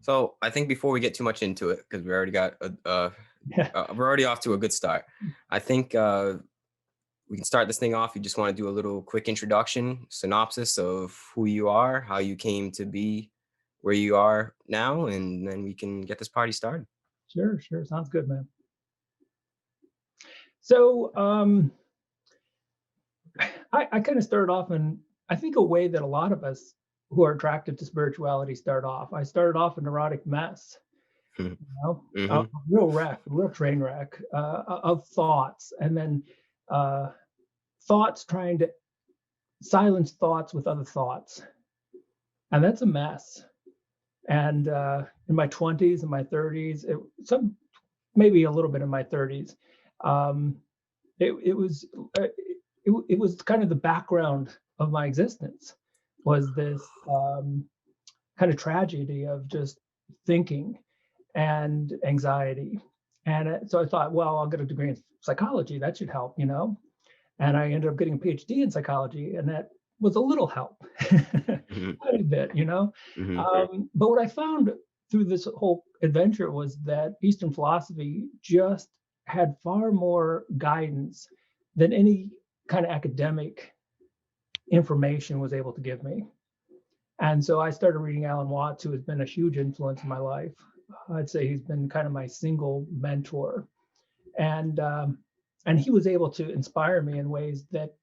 So I think before we get too much into it, because we already got Yeah, we're already off to a good start. I think we can start this thing off. You just want to do a little quick introduction, synopsis of who you are, how you came to be where you are now, and then we can get this party started. sure. Sounds good, man. So I kind of started off in, I think, a way that a lot of us who are attracted to spirituality start off. I started off a neurotic mess, a Mm-hmm. real wreck, a real train wreck of thoughts, and then uh, thoughts trying to silence thoughts with other thoughts, and that's a mess. And in my 20s and my 30s, some maybe a little bit in my 30s, um, it was it was kind of the background of my existence, was this kind of tragedy of just thinking and anxiety. And so I thought, well, I'll get a degree in psychology. That should help, And I ended up getting a PhD in psychology, and that was a little help, Mm-hmm. quite a bit. Mm-hmm. But what I found through this whole adventure was that Eastern philosophy just had far more guidance than any kind of academic information was able to give me. And so I started reading Alan Watts, who has been a huge influence in my life. I'd say he's been kind of my single mentor, and he was able to inspire me in ways that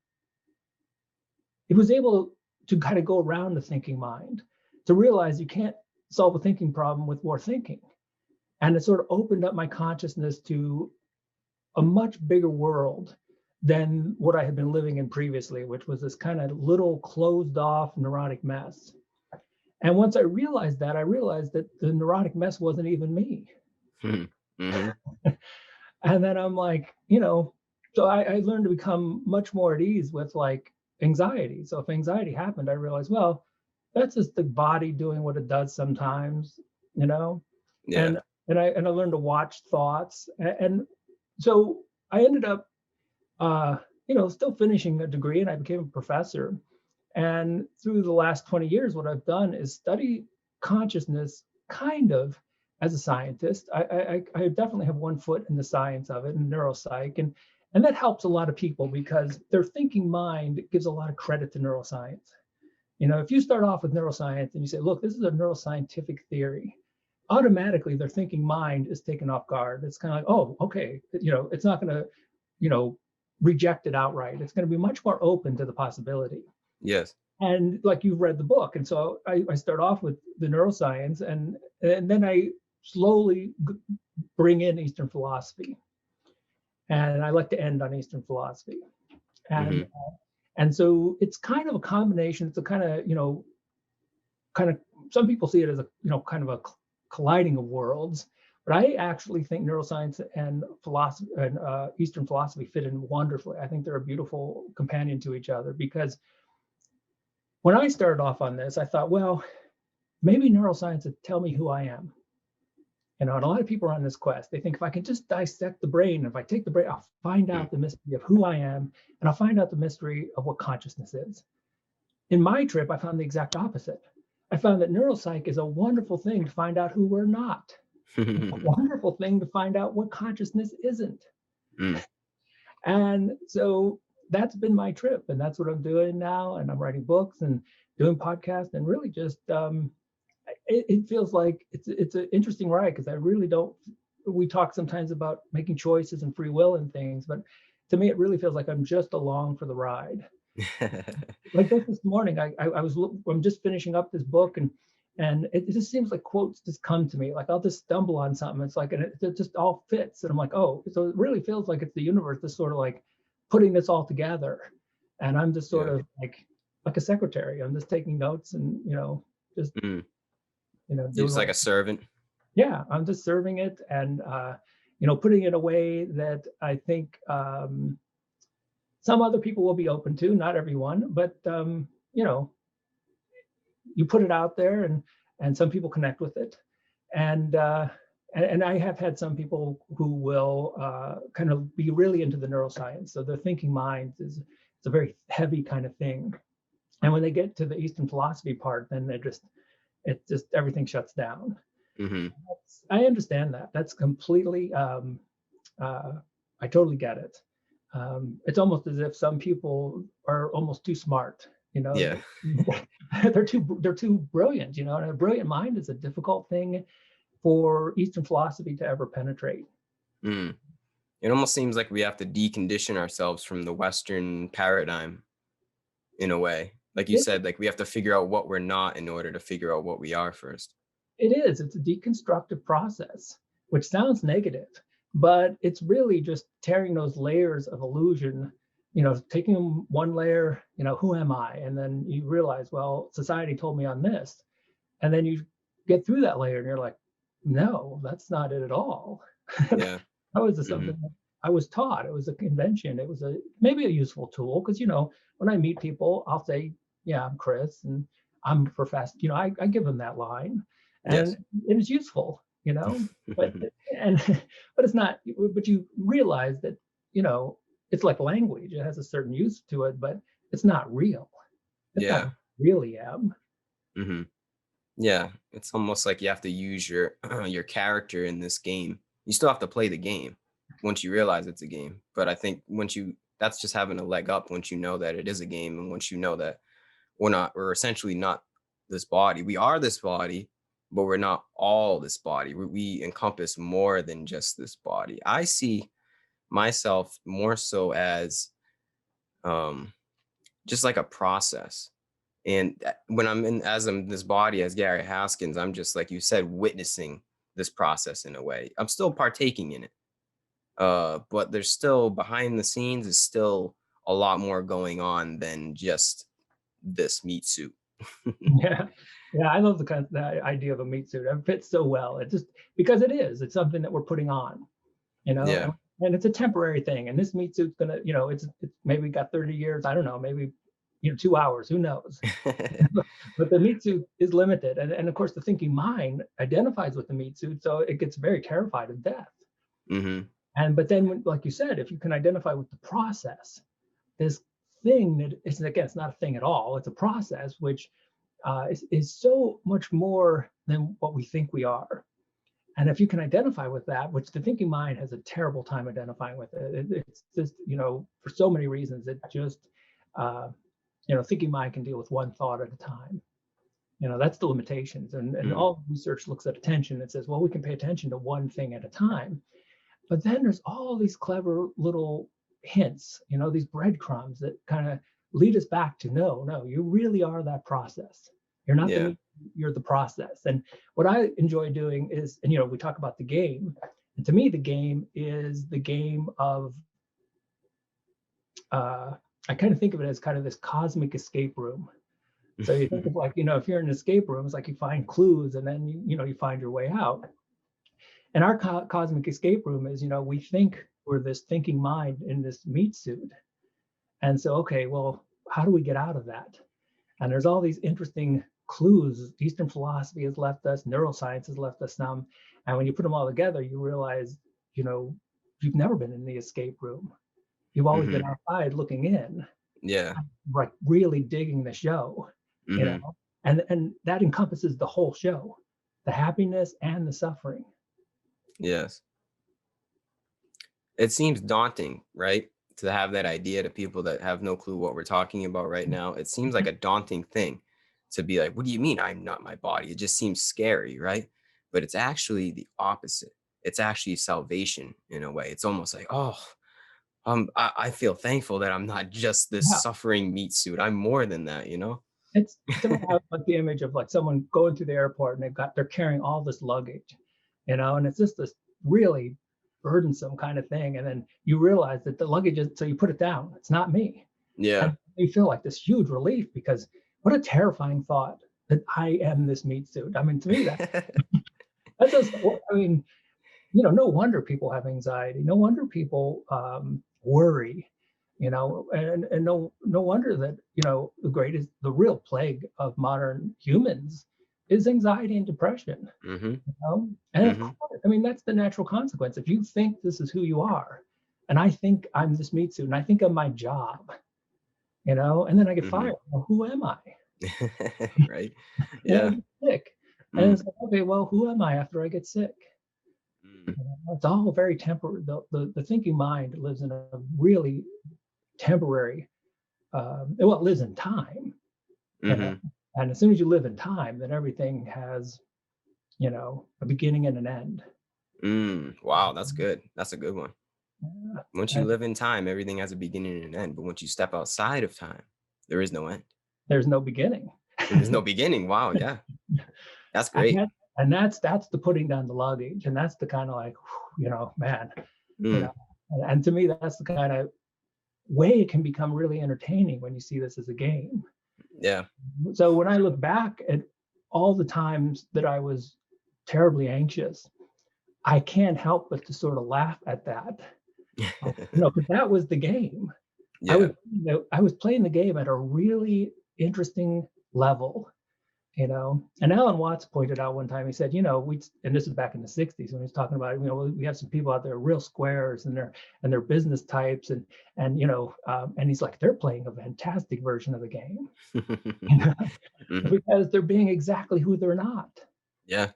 he was able to kind of go around the thinking mind, to realize you can't solve a thinking problem with more thinking. And it sort of opened up my consciousness to a much bigger world than what I had been living in previously, which was this kind of little closed off neurotic mess. And once I realized that the neurotic mess wasn't even me. Mm-hmm. And then I'm like, so I learned to become much more at ease with like anxiety. So if anxiety happened, I realized, well, that's just the body doing what it does sometimes, you know? Yeah. And I learned to watch thoughts. And so I ended up still finishing a degree, and I became a professor. And through the last 20 years, what I've done is study consciousness kind of as a scientist. I definitely have one foot in the science of it, in neuropsych, and that helps a lot of people because their thinking mind gives a lot of credit to neuroscience. If you start off with neuroscience and you say, look, this is a neuroscientific theory, automatically their thinking mind is taken off guard. It's kind of like, oh, okay, it's not going to, reject it outright. It's going to be much more open to the possibility. Yes. And like, you've read the book, and so I start off with the neuroscience, and then I slowly bring in Eastern philosophy, and I like to end on Eastern philosophy, and Mm-hmm. and so it's kind of a combination. It's a kind of some people see it as a kind of a colliding of worlds, but I actually think neuroscience and philosophy and Eastern philosophy fit in wonderfully. I think they're a beautiful companion to each other, because when I started off on this, I thought, well, maybe neuroscience would tell me who I am. And a lot of people are on this quest. They think if I can just dissect the brain, if I take the brain, I'll find out the mystery of who I am, and I'll find out the mystery of what consciousness is. In my trip, I found the exact opposite. I found that neuropsych is a wonderful thing to find out who we're not. It's a wonderful thing to find out what consciousness isn't. Mm. And so that's been my trip, and that's what I'm doing now. And I'm writing books and doing podcasts, and really just it feels like it's an interesting ride, because I really don't. We talk sometimes about making choices and free will and things, but to me, it really feels like I'm just along for the ride. Like this morning, I'm just finishing up this book, and it just seems like quotes just come to me. Like I'll just stumble on something. It's like, and it just all fits, and I'm like, oh, so it really feels like it's the universe just sort of like putting this all together, and I'm just sort Yeah. of like a secretary. I'm just taking notes, and just Mm. You're doing just what like a servant. yeah, I'm just serving it, and putting it in a way that I think some other people will be open to, not everyone, but you put it out there, and some people connect with it, and I have had some people who will kind of be really into the neuroscience. So their thinking mind is, it's a very heavy kind of thing, and when they get to the Eastern philosophy part, then it just everything shuts down. Hmm. I understand that. That's completely, I totally get it. It's almost as if some people are almost too smart. You know, Yeah. they're too brilliant. You know, and a brilliant mind is a difficult thing for Eastern philosophy to ever penetrate. Mm. It almost seems like we have to decondition ourselves from the Western paradigm in a way. Like you It, said, like we have to figure out what we're not in order to figure out what we are first. it is. It's a deconstructive process, which sounds negative, but it's really just tearing those layers of illusion. You know, taking one layer. You know, who am I? And then you realize, well, society told me I'm this, and then you get through that layer and you're like, no, that's not it at all. Yeah. That was just Hmm. something that I was taught. It was a convention. It was a maybe a useful tool because when I meet people, I'll say, yeah, I'm Chris and I'm professor. I give them that line, and Yes. it is useful. But and but it's not. But you realize that you know it's like language. It has a certain use to it, but it's not real. It's not Yeah. really am. Hmm. Yeah. It's almost like you have to use your your character in this game. You still have to play the game once you realize it's a game. But I think once you that's just having a leg up once you know that it is a game, and once you know that we're essentially not this body. We are this body, but we're not all this body. We encompass more than just this body. I see myself more so as um just like a process. And when I'm in as I'm this body as Gary Haskins, I'm just like you said, witnessing this process in a way. I'm still partaking in it. But there's still behind the scenes is still a lot more going on than just this meat suit. Yeah. Yeah, I love the idea of a meat suit. It fits so well. It just because it is. It's something that we're putting on, Yeah. and it's a temporary thing. And this meat suit's gonna, it's maybe got 30 years. I don't know, maybe 2 hours. Who knows? But the meat suit is limited, and of course the thinking mind identifies with the meat suit, so it gets very terrified of death. Hmm. And but then, like you said, if you can identify with the process, this thing that is again, it's not a thing at all. It's a process which is so much more than what we think we are. And if you can identify with that, which the thinking mind has a terrible time identifying with it's just, for so many reasons, it just, uh, thinking mind can deal with one thought at a time. That's the limitations. And Mm. all research looks at attention and says, well, we can pay attention to one thing at a time. But then there's all these clever little hints, these breadcrumbs that kind of lead us back to no, you really are that process. You're not the Yeah. meat, you're the process. And what I enjoy doing is, and we talk about the game. And to me, the game is the game of, I kind of think of it as kind of this cosmic escape room. So you think of like, if you're in an escape room, it's like you find clues and then you find your way out. And our cosmic escape room is, we think we're this thinking mind in this meat suit. And so, okay, well, how do we get out of that? And there's all these interesting clues. Eastern philosophy has left us, neuroscience has left us some. And when you put them all together, you realize, you know, you've never been in the escape room. You've always been Hmm. outside looking in, Yeah. like really digging the show, you know, Hmm. and that encompasses the whole show, the happiness and the suffering. Yes. It seems daunting, right? To have that idea to people that have no clue what we're talking about right now. It seems like a daunting thing to be like, what do you mean I'm not my body? It just seems scary, right? But it's actually the opposite. It's actually salvation in a way. It's almost like, oh, I feel thankful that I'm not just this Yeah, suffering meat suit. I'm more than that, you know? it's to me, I have like the image of like someone going through the airport and they're carrying all this luggage, and it's just this really burdensome kind of thing. And then you realize that the luggage is, so you put it down. It's not me. Yeah. And you feel like this huge relief because what a terrifying thought that I am this meat suit. I mean, to me, that's just, I mean, no wonder people have anxiety. No wonder people worry. And no wonder that the real plague of modern humans is anxiety and depression. Hmm. And of Hmm. course, I mean that's the natural consequence. If you think this is who you are, and I think I'm this meat suit, and I think of my job, and then I get Hmm. fired. Well, who am I? Right. And I Yeah. get sick. And Mm, it's like, okay, well, who am I after I get sick? mm, It's all very temporary. The thinking mind lives in a really temporary, well, it lives in time, you know. mhm, And as soon as you live in time, then everything has, a beginning and an end. wow, that's good. That's a good one. Yeah. Once you And live in time, everything has a beginning and an end, but once you step outside of time, there is no end. there's no beginning. There's no beginning. Wow, yeah. That's And great. that's the putting down the luggage, and that's the kind of like, man, you Mm, know. And to me, that's the kind of way it can become really entertaining when you see this as a game. yeah. So when I look back at all the times that I was terribly anxious, I can't help but to sort of laugh at that. Because that was the game. I was, Yeah. I was playing the game at a really interesting level. And Alan Watts pointed out one time, he said, and this is back in the 60s when he was talking about, we have some people out there, real squares, and they're business types, and he's like, they're playing a fantastic version of the game Mhm. because they're being exactly who they're not. Yeah.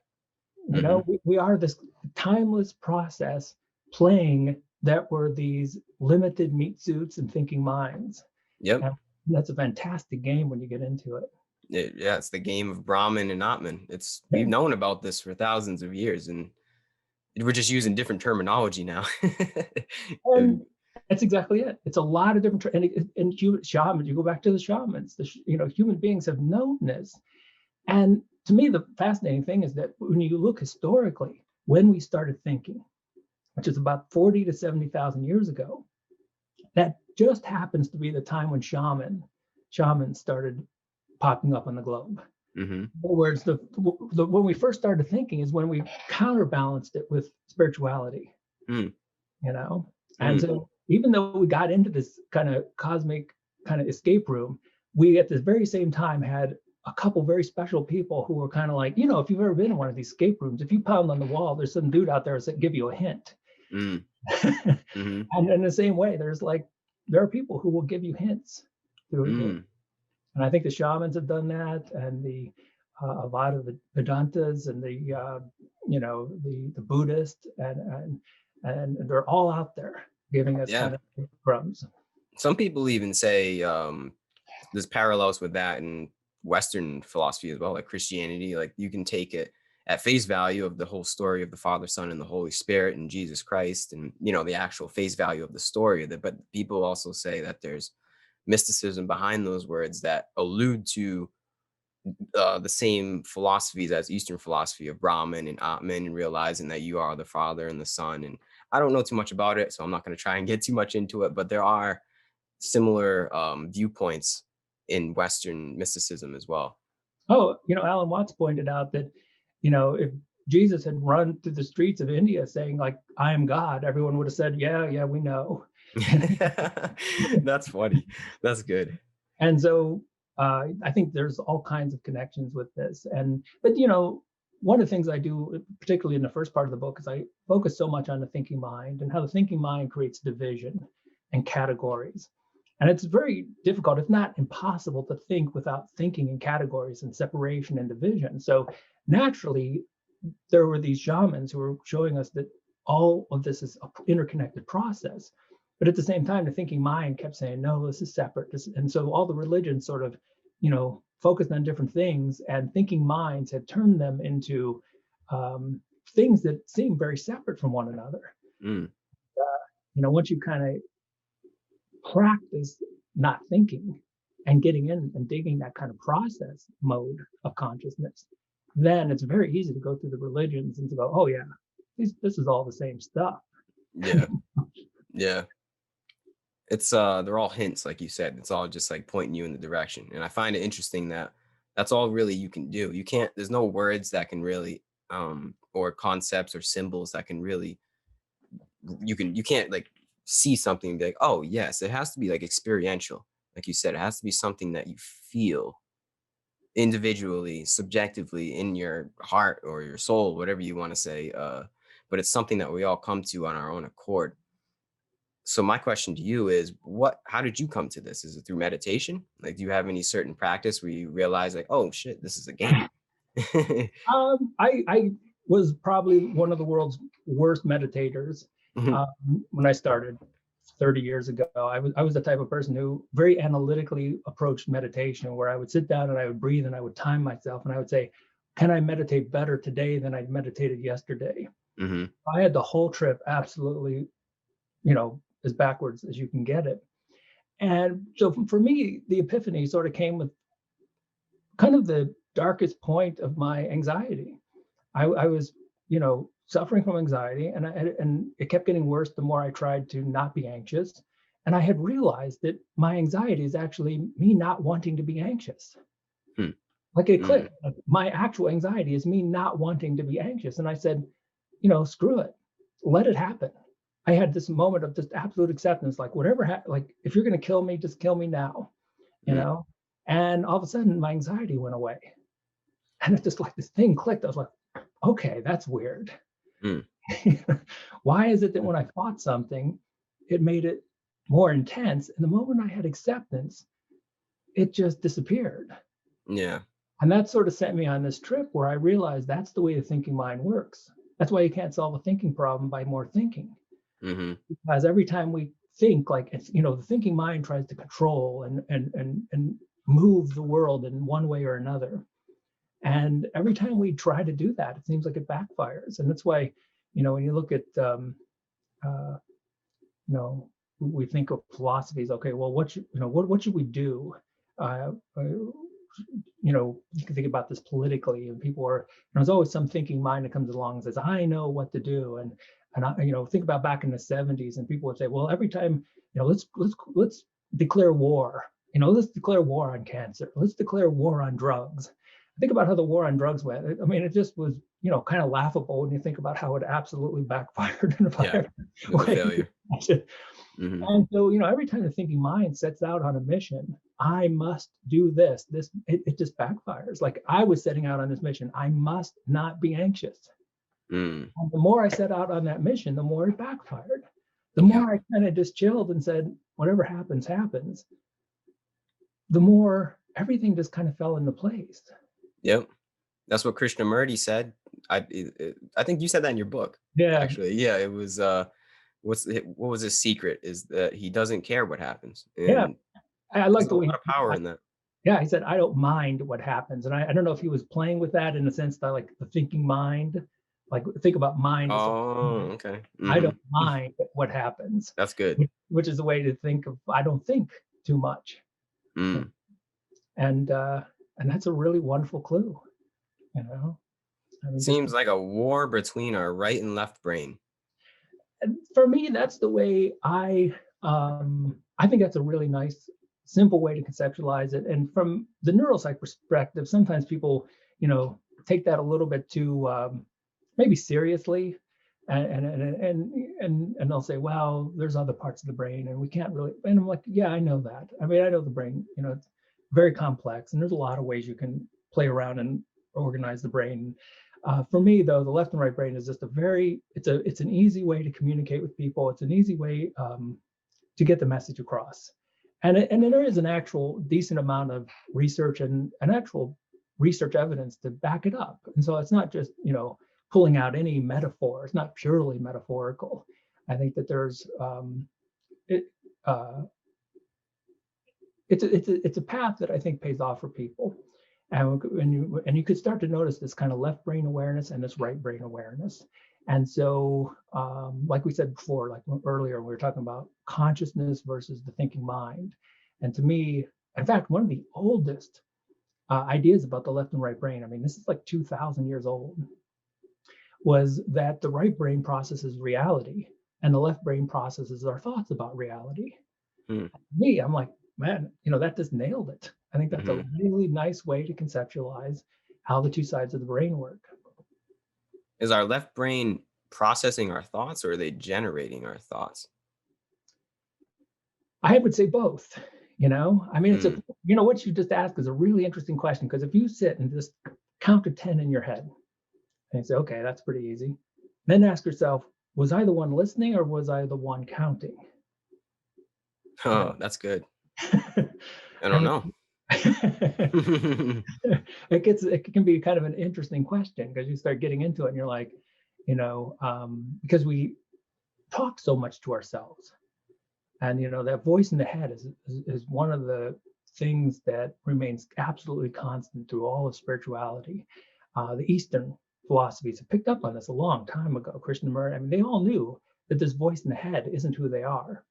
Mhm. We are this timeless process playing that were these limited meat suits and thinking minds. Yep. And that's a fantastic game when you get into it. Yeah, it's the game of Brahman and Atman. Yeah. We've known about this for thousands of years, and we're just using different terminology now. And that's exactly it. It's a lot of different, and shamans, you go back to the shamans, human beings have known this. And to me, the fascinating thing is that when you look historically, when we started thinking, which is about 40 to 70,000 years ago, that just happens to be the time when shamans started popping up on the globe. Mhm. In other words, when we first started thinking is when we counterbalanced it with spirituality, Mm, you know? And mm. so even though we got into this kind of cosmic kind of escape room, we at the very same time had a couple very special people who were kind of like, if you've ever been in one of these escape rooms, if you pound on the wall, there's some dude out there that give you a hint. Mm, mhm, And in the same way, there are people who will give you hints through it. mm. And I think the shamans have done that, and a lot of the Vedantas and the Buddhists, and they're all out there giving us Yeah. kind of crumbs. Some people even say, there's parallels with that in Western philosophy as well, like Christianity. Like you can take it at face value of the whole story of the Father, Son, and the Holy Spirit and Jesus Christ, and the actual face value of the story of it. But people also say that there's mysticism behind those words that allude to the same philosophies as Eastern philosophy of Brahman and Atman, and realizing that you are the Father and the Son. And I don't know too much about it, so I'm not going to try and get too much into it. But there are similar viewpoints in Western mysticism as well. Oh, Alan Watts pointed out that, if Jesus had run through the streets of India saying like, "I am God," everyone would have said, "Yeah, yeah, we know." That's funny. That's good. And so I think there's all kinds of connections with this. But one of the things I do, particularly in the first part of the book, is I focus so much on the thinking mind and how the thinking mind creates division and categories. And it's very difficult, if not impossible, to think without thinking in categories and separation and division. So naturally, there were these shamans who were showing us that all of this is an interconnected process. But at the same time, the thinking mind kept saying, no, this is separate. And so all the religions sort of, focused on different things, and thinking minds had turned them into things that seem very separate from one another. Mm, Once you kind of practice not thinking and getting in and digging that kind of process mode of consciousness, then it's very easy to go through the religions and to go, oh yeah, this is all the same stuff. yeah. Yeah. It's they're all hints, like you said. It's all just like pointing you in the direction. And I find it interesting that that's all really you can do. You can't, there's no words that can really or concepts or symbols that can really, you can't like see something and be like, oh yes, it has to be like experiential. Like you said, it has to be something that you feel individually, subjectively in your heart or your soul, whatever you want to say. But it's something that we all come to on our own accord. So my question to you is, how did you come to this? Is it through meditation? Like, do you have any certain practice where you realize like, oh shit, this is a game? I was probably one of the world's worst meditators when I started 30 years ago. I was the type of person who very analytically approached meditation, where I would sit down and I would breathe and I would time myself and I would say, can I meditate better today than I meditated yesterday? Hmm. I had the whole trip absolutely, you know, as backwards as you can get it. And so for me, the epiphany sort of came with kind of the darkest point of my anxiety. I was, you know, suffering from anxiety, and it kept getting worse the more I tried to not be anxious. And I had realized that my anxiety is actually me not wanting to be anxious. Hmm. Like it Mm. clicked. Like my actual anxiety is me not wanting to be anxious. And I said, you know, screw it, let it happen. I had this moment of just absolute acceptance, like whatever, like if you're going to kill me, just kill me now, you Mm. know. And all of a sudden, my anxiety went away, and it's just like this thing clicked. I was like, okay, that's weird. Mm. Why is it that when I fought something, it made it more intense? And the moment I had acceptance, it just disappeared. Yeah. And that sort of sent me on this trip where I realized that's the way the thinking mind works. That's why you can't solve a thinking problem by more thinking. Hmm. Because every time we think, like it's, you know, the thinking mind tries to control and move the world in one way or another. And every time we try to do that, it seems like it backfires. And that's why, you know, when you look at uh, you know, we think of philosophies. Okay, well, what should we do? Uh, uh, you know, you can think about this politically, and people are. There's always some thinking mind that comes along and says, "I know what to do," and I, you know, think about back in the '70s, and people would say, "Well, every time, you know, let's declare war. You know, let's declare war on cancer. Let's declare war on drugs." Think about how the war on drugs went. I mean, it just was, you know, kind of laughable when you think about how it absolutely backfired in a Yeah. violent It was a way. failure. Hmm. And so, you know, every time the thinking mind sets out on a mission, I must do this. It just backfires. Like I was setting out on this mission, I must not be anxious. Mm. And the more I set out on that mission, the more it backfired. The Yeah. more I kind of just chilled and said, whatever happens, happens, the more everything just kind of fell into place. Yep. That's what Krishnamurti said. I think you said that in your book, Yeah. actually. Yeah, it was, what was his secret is that he doesn't care what happens, Yeah. and I there's like a the way lot of power in that. yeah, he said, I don't mind what happens. And I don't know if he was playing with that in the sense that like the thinking mind, like think about mind as Oh, okay. I don't Mhm. mind what happens, That's good. which is a way to think of I don't think too much. Mm. And and that's a really wonderful clue, you know. I mean, just Seems like a war between our right and left brain. and for me, that's the way I think that's a really nice, simple way to conceptualize it. And from the neuropsych perspective, sometimes people, you know, take that a little bit too maybe seriously, and they'll say, well, there's other parts of the brain, and we can't really. And I'm like, yeah, I know that. I mean, I know the brain. You know, it's very complex, and there's a lot of ways you can play around and organize the brain. For me, though, the left and right brain is just a very it's an easy way to communicate with people. It's an easy way to get the message across, and there is an actual decent amount of research and an actual research evidence to back it up. And so it's not just, you know, pulling out any metaphor. It's not purely metaphorical. I think that there's it. Uh, it's a path that I think pays off for people. And you could start to notice this kind of left brain awareness and this right brain awareness. And so, like we said before, like earlier, we were talking about consciousness versus the thinking mind. And to me, in fact, one of the oldest ideas about the left and right brain, I mean, this is like 2,000 years old, was that the right brain processes reality and the left brain processes our thoughts about reality. Mm. Me, I'm like, man, you know, that just nailed it. I think that's a Mhm. really nice way to conceptualize how the two sides of the brain work. Is our left brain processing our thoughts, or are they generating our thoughts? I would say both. You know, I mean, Mm. you know, what you just asked is a really interesting question because if you sit and just count to 10 in your head and you say, okay, that's pretty easy, then ask yourself, was I the one listening or was I the one counting? You Oh, know, that's good. I I don't mean, know. It can be kind of an interesting question because you start getting into it and you're like, because we talk so much to ourselves, and that voice in the head is one of the things that remains absolutely constant through all of spirituality. The Eastern philosophies have picked up on this a long time ago. Krishnamurti, I mean, they all knew that this voice in the head isn't who they are.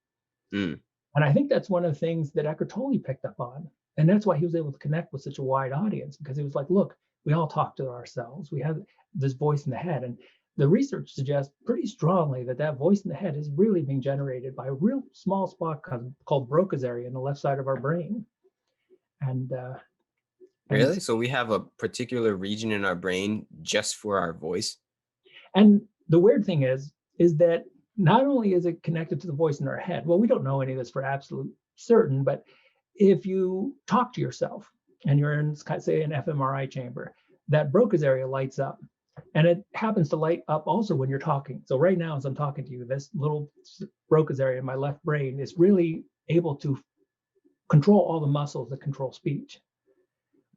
Mm. And I think that's one of the things that Eckhart Tolle picked up on. And that's why he was able to connect with such a wide audience, because he was like, look, we all talk to ourselves. We have this voice in the head. And the research suggests pretty strongly that that voice in the head is really being generated by a real small spot called Broca's area in the left side of our brain. And and Really? So we have a particular region in our brain just for our voice? and the weird thing is that not only is it connected to the voice in our head, well, we don't know any of this for absolute certain, but if you talk to yourself and you're in, say, an fMRI chamber, that Broca's area lights up. And it happens to light up also when you're talking. So right now, as I'm talking to you, this little Broca's area in my left brain is really able to control all the muscles that control speech.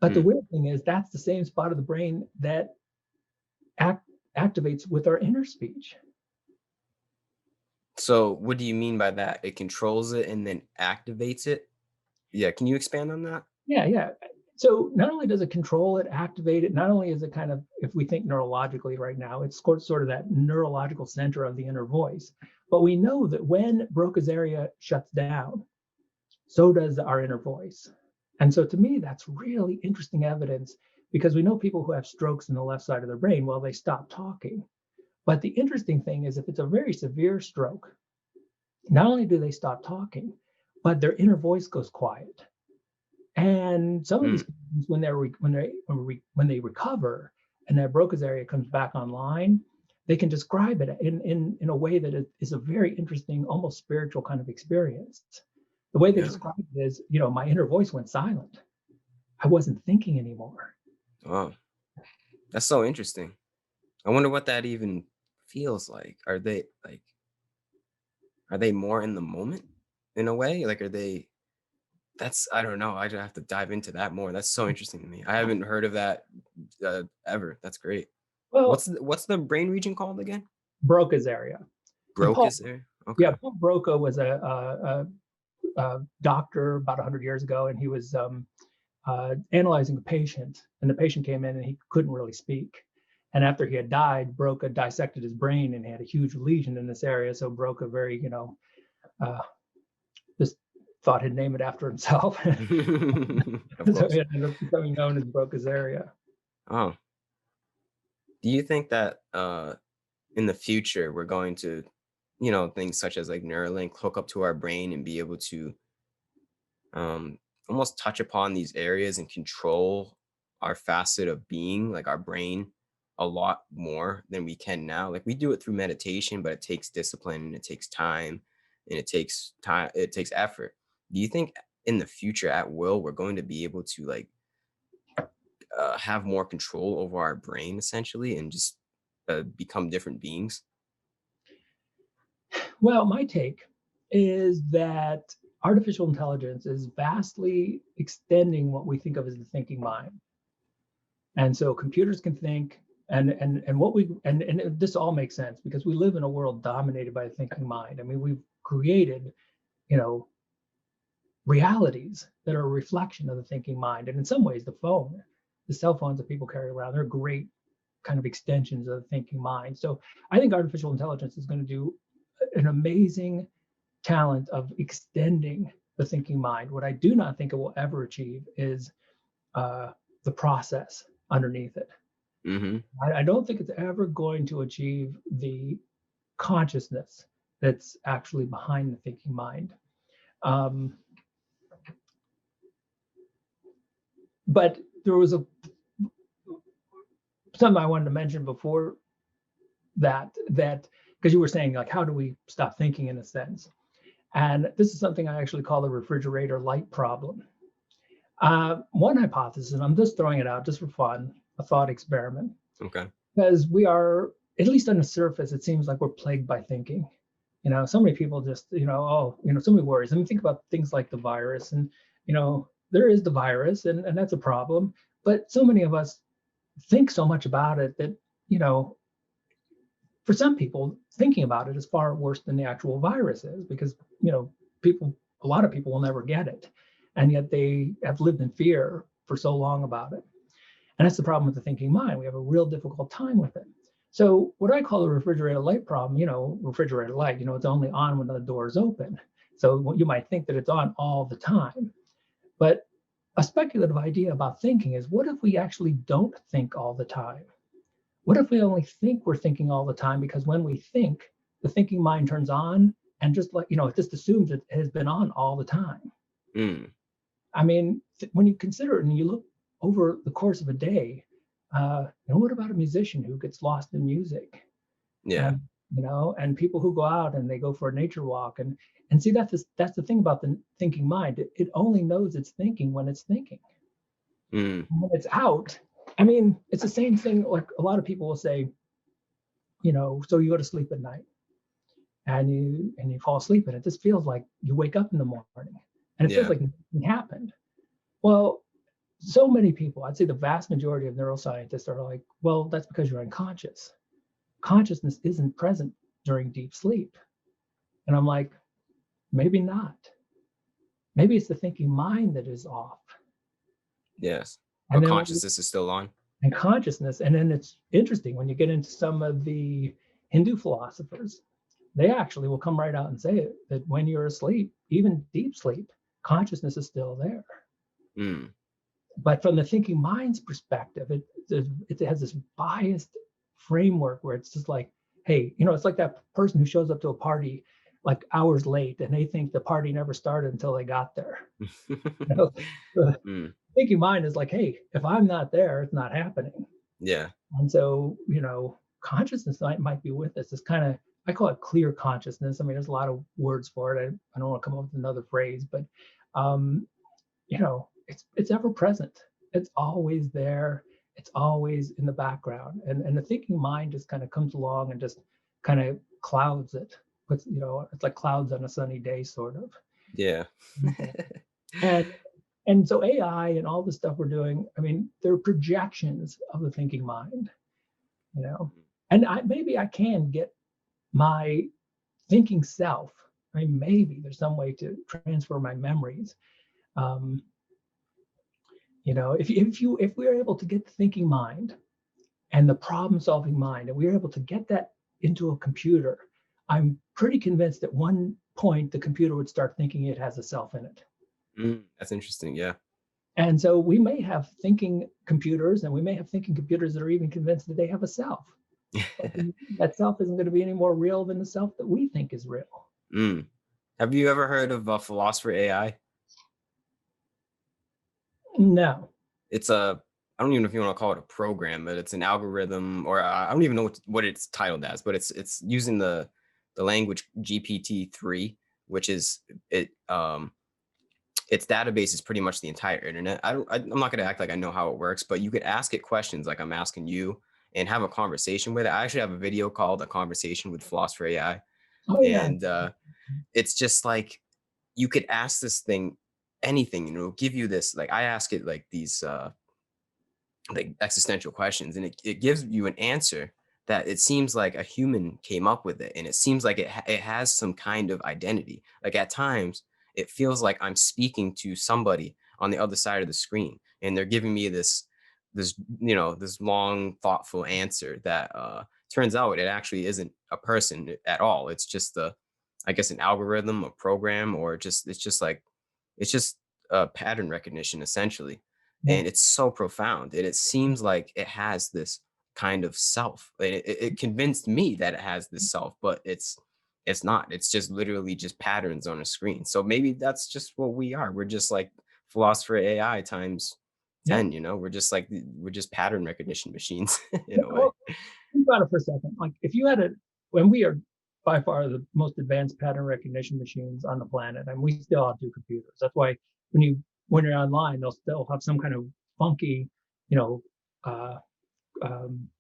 But the Mm. weird thing is that's the same spot of the brain that activates with our inner speech. So what do you mean by that? It controls it and then activates it? Yeah, can you expand on that? Yeah, yeah. So not only does it control it, activate it, not only is it kind of, if we think neurologically right now, it's sort of that neurological center of the inner voice. But we know that when Broca's area shuts down, so does our inner voice. And so to me, that's really interesting evidence, because we know people who have strokes in the left side of their brain, well, they stop talking. But the interesting thing is, if it's a very severe stroke, not only do they stop talking, but their inner voice goes quiet. And some of these Mm. patients, when they recover and that Broca's area comes back online, they can describe it in a way that is a very interesting, almost spiritual kind of experience. The way they Yeah. describe it is, my inner voice went silent. I wasn't thinking anymore. Wow. That's so interesting. I wonder what that even feels like. Are they more in the moment in a way? Like, are they that's I don't know. I'd have to dive into that more. That's so interesting to me. I haven't heard of that ever. That's great. Well, What's the brain region called again? Broca's area. And Broke is there? Yeah, Okay. Paul Broca was a doctor about 100 years ago, and he was analyzing a patient, and the patient came in and he couldn't really speak. And after he had died, Broca dissected his brain and he had a huge lesion in this area. So Broca uh, just thought he'd name it after himself. Of So course. it ended up becoming known as Broca's area. Oh. Do you think that in the future we're going to, things such as like Neuralink hook up to our brain and be able to um, almost touch upon these areas and control our facet of being, like our brain, a lot more than we can now. Like we do it through meditation, but it takes discipline and it takes time and it takes effort. Do you think in the future at will we're going to be able to like have more control over our brain essentially and just become different beings? Well, my take is that artificial intelligence is vastly extending what we think of as the thinking mind. And so computers can think, and what we and this all makes sense because we live in a world dominated by the thinking mind. I mean, we've created, you know, realities that are a reflection of the thinking mind. And in some ways, the cell phones that people carry around, they're great kind of extensions of the thinking mind. So I think artificial intelligence is going to do an amazing talent of extending the thinking mind. What I do not think it will ever achieve is the process underneath it. Hmm. I don't think it's ever going to achieve the consciousness that's actually behind the thinking mind. Um, but there was something I wanted to mention before that because you were saying like, how do we stop thinking in a sense? And this is something I actually call the refrigerator light problem. One hypothesis, and I'm just throwing it out just for fun, a thought experiment, Okay. because we are, at least on the surface, it seems like we're plagued by thinking. So many people just, so many worries. I mean, think about things like the virus and, there is the virus, and that's a problem. But so many of us think so much about it that, you know, for some people, thinking about it is far worse than the actual virus is, because, you know, a lot of people will never get it. And yet they have lived in fear for so long about it. And that's the problem with the thinking mind. We have a real difficult time with it. So what I call the refrigerator light problem, you know, refrigerator light, you know, it's only on when the door is open. So you might think that it's on all the time. But a speculative idea about thinking is, what if we actually don't think all the time? What if we only think we're thinking all the time? Because when we think, the thinking mind turns on, and just like, you know, it just assumes it has been on all the time. Mm, I mean, when you consider it and you look over the course of a day, and what about a musician who gets lost in music? yeah. And, you know, and people who go out and they go for a nature walk, and see, that's the thing about the thinking mind. It only knows it's thinking when it's thinking. Mm, When it's out, I mean, it's the same thing. Like a lot of people will say, you know, so you go to sleep at night and you fall asleep, and it just feels like you wake up in the morning, and it feels yeah. like nothing happened. Well, so many people, I'd say the vast majority of neuroscientists are like, well, that's because you're unconscious. Consciousness isn't present during deep sleep. And I'm like, maybe not. Maybe it's the thinking mind that is off. Yes. And But then when consciousness is still on. and consciousness, and then it's interesting when you get into some of the Hindu philosophers, they actually will come right out and say it, that when you're asleep, even deep sleep, consciousness is still there. Mm, But from the thinking mind's perspective, it has this biased framework where it's just like, hey, you know, it's like that person who shows up to a party like hours late and they think the party never started until they got there. You know, the mm, thinking mind is like, hey, if I'm not there, it's not happening. yeah. And so, you know, consciousness might be with us. It's kind of, I call it clear consciousness. I mean, there's a lot of words for it. I don't want to come up with another phrase, but um, you know, it's ever present. It's always there. It's always in the background. And the thinking mind just kind of comes along and just kind of clouds it. But, you know, it's like clouds on a sunny day, sort of. Yeah. And and so AI and all the stuff we're doing, I mean, they're projections of the thinking mind, you know. And maybe I can get my thinking self. I mean, maybe there's some way to transfer my memories. Um, You know, if we're able to get the thinking mind and the problem solving mind, and we're able to get that into a computer, I'm pretty convinced at one point the computer would start thinking it has a self in it. Mm, that's interesting. Yeah. And so we may have thinking computers, and we may have thinking computers that are even convinced that they have a self. But that self isn't going to be any more real than the self that we think is real. Mm. Have you ever heard of philosopher AI? No. It's a I don't even know if you want to call it a program, but it's an algorithm, or I don't even know what it's titled as, but it's using the language GPT-3, which is its database is pretty much the entire internet. I'm not gonna act like I know how it works, but you could ask it questions like I'm asking you and have a conversation with it. I actually have a video called "A Conversation with Philosopher AI," Oh yeah. and it's just like you could ask this thing anything, and it'll give you this. Like I ask it like these like existential questions, and it gives you an answer that it seems like a human came up with it, and it seems like it has some kind of identity. Like at times it feels like I'm speaking to somebody on the other side of the screen, and they're giving me this this long thoughtful answer that turns out it actually isn't a person at all. It's just the I guess an algorithm, a program, or just it's just pattern recognition essentially, Yeah. and it's so profound, and it seems like it has this kind of self, and it convinced me that it has this self, but it's not. It's just literally just patterns on a screen. So maybe that's just what we are. We're just like philosopher AI times Yeah. 10. We're just pattern recognition machines in Yeah, a way. well, think about it for a second. Like if you had a, when we are by far the most advanced pattern recognition machines on the planet, and we still outdo computers. That's why when when you're online, they'll still have some kind of funky, you know, uh,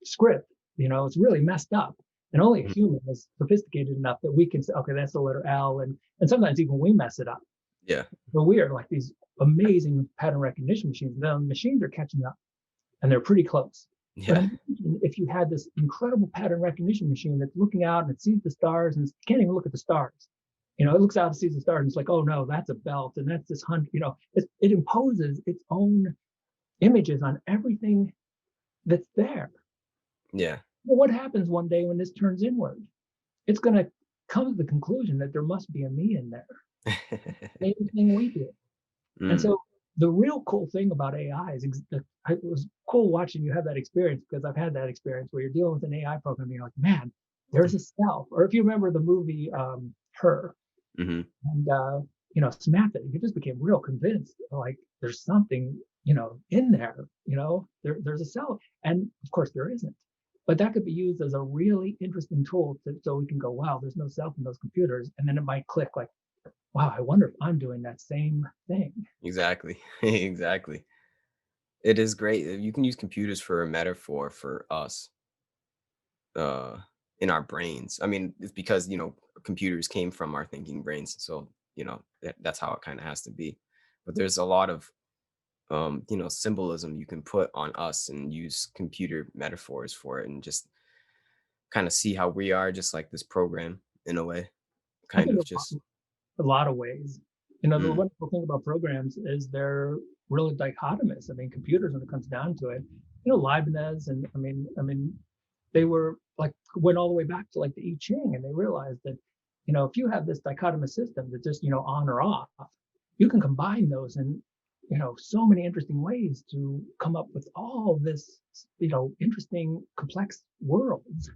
script. You know, it's really messed up. And only a Mhm. human is sophisticated enough that we can say, okay, that's the letter L, and sometimes even we mess it up. Yeah. So we are like these amazing pattern recognition machines. The machines are catching up, and they're pretty close. But Yeah. imagine if you had this incredible pattern recognition machine that's looking out and it sees the stars and it can't even look at the stars. It looks out and sees the stars and it's like, oh no, that's a belt and that's this hundred. It imposes its own images on everything that's there. Yeah. Well, what happens one day when this turns inward? It's going to come to the conclusion that there must be a me in there. Same thing we do. And Mm. so the real cool thing about AI is it was cool watching you have that experience because I've had that experience where you're dealing with an AI program and you're like, man, there's a self. Or if you remember the movie Her, Mhm. and Samantha, you just became real convinced like there's something in there. There's a self, and of course there isn't. But that could be used as a really interesting tool so we can go, wow, there's no self in those computers, and then it might click like, wow, I wonder if I'm doing that same thing. Exactly. Exactly. It is great. You can use computers for a metaphor for us, uh, in our brains. I mean, it's because, computers came from our thinking brains, so, that's how it kinda has to be. But there's a lot of, symbolism you can put on us and use computer metaphors for it and just kinda see how we are just like this program in a way, I kind think of just a lot of ways. The mm, wonderful thing about programs is they're really dichotomous. I mean, computers, when it comes down to it, Leibniz and they were like went all the way back to like the I Ching, and they realized that if you have this dichotomous system that just on or off, you can combine those in so many interesting ways to come up with all this interesting complex worlds.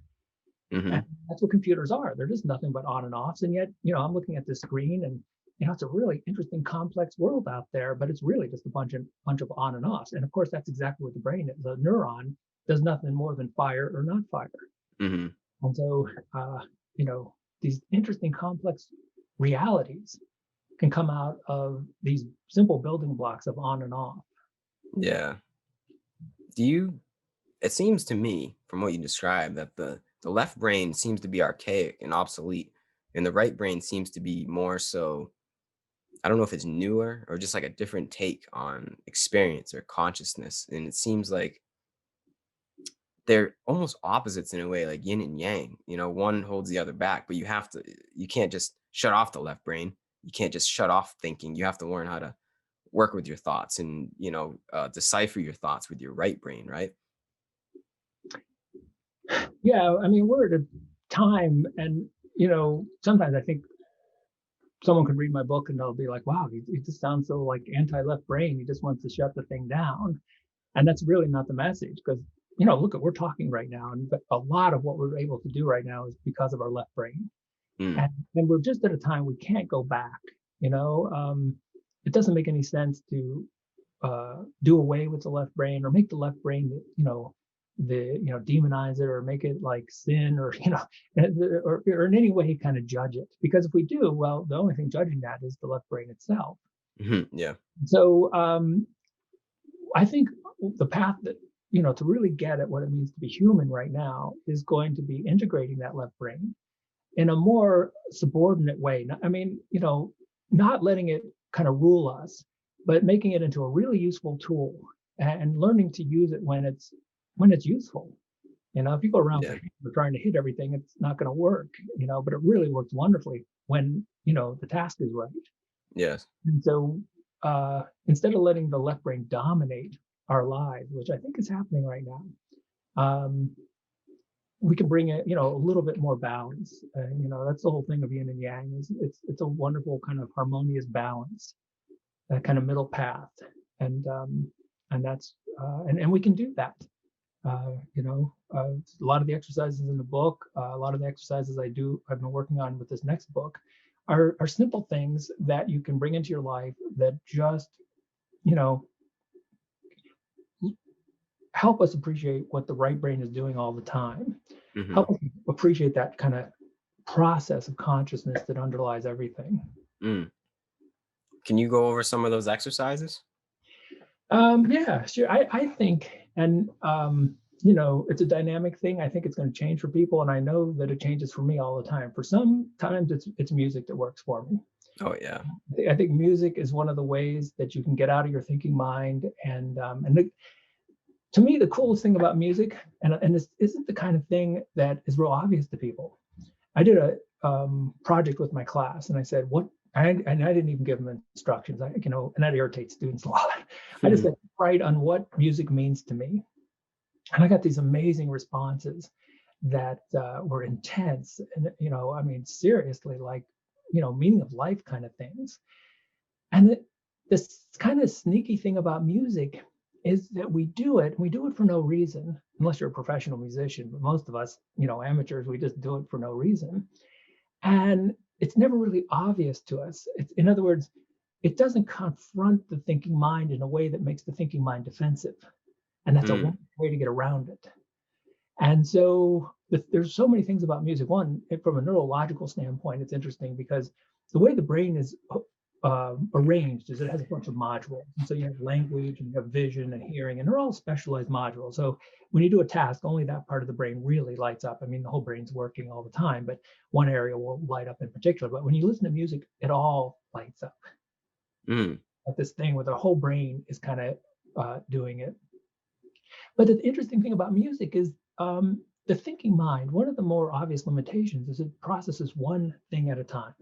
And mhm, that's what computers are. They're just nothing but on and offs. And yet, I'm looking at this screen and it's a really interesting, complex world out there, but it's really just a bunch of on and offs. And of course, that's exactly what the brain is. A neuron does nothing more than fire or not fire. mhm. And so, these interesting, complex realities can come out of these simple building blocks of on and off. Yeah. Do you It seems to me, from what you described, that the left brain seems to be archaic and obsolete, and the right brain seems to be more so. I don't know if it's newer or just like a different take on experience or consciousness. And it seems like they're almost opposites in a way, like yin and yang. One holds the other back, but you can't just shut off the left brain. You can't just shut off thinking. You have to learn how to work with your thoughts and, decipher your thoughts with your right brain, right? Yeah, I mean, we're at a time, and sometimes I think someone could read my book and they'll be like, wow, he just sounds so like anti-left brain. He just wants to shut the thing down. And that's really not the message because, look at, we're talking right now. And a lot of what we're able to do right now is because of our left brain. Mm, And we're just at a time we can't go back. You know, it doesn't make any sense to do away with the left brain or make the left brain, demonize it or make it like sin or or in any way kind of judge it. Because if we do, well, the only thing judging that is the left brain itself. mhm, yeah. So I think the path that to really get at what it means to be human right now is going to be integrating that left brain in a more subordinate way. I mean, not letting it kind of rule us, but making it into a really useful tool and learning to use it when it's useful. If you go around Yeah. trying to hit everything, it's not going to work. But it really works wonderfully when the task is right. Yes. And so instead of letting the left brain dominate our lives, which I think is happening right now, um, we can bring it, a little bit more balance. That's the whole thing of yin and yang. Is it's a wonderful kind of harmonious balance, that kind of middle path, and that's and we can do that. A lot of the exercises in the book, a lot of the exercises I've been working on with this next book, are simple things that you can bring into your life that just you know help us appreciate what the right brain is doing all the time. Mhm, Help us appreciate that kind of process of consciousness that underlies everything. mm. Can you go over some of those exercises? Yeah, sure. I think, and it's a dynamic thing. I think it's going to change for people, and I know that it changes for me all the time. For some times, it's music that works for me. Oh yeah. I think music is one of the ways that you can get out of your thinking mind. And to me, the coolest thing about music, and this isn't the kind of thing that is real obvious to people. I did a project with my class, and I said, "What?" And I didn't even give them instructions. And that irritates students a lot. I just said, "Write on what music means to me," and I got these amazing responses that were intense, and I mean, seriously, like meaning of life kind of things. And this kind of sneaky thing about music is that we do it for no reason, unless you're a professional musician. But most of us, amateurs, we just do it for no reason. And it's never really obvious to us. In other words, it doesn't confront the thinking mind in a way that makes the thinking mind defensive. And that's a Mm, one way to get around it. And so there's so many things about music. One, from a neurological standpoint, it's interesting because the way the brain is arranged is it has a bunch of modules. And so you have language and you have vision and hearing, and they're all specialized modules. So when you do a task, only that part of the brain really lights up. I mean, the whole brain's working all the time, but one area will light up in particular. But when you listen to music, it all lights up. mm, Like this thing where the whole brain is kind of doing it. But the interesting thing about music is the thinking mind, one of the more obvious limitations is it processes one thing at a time.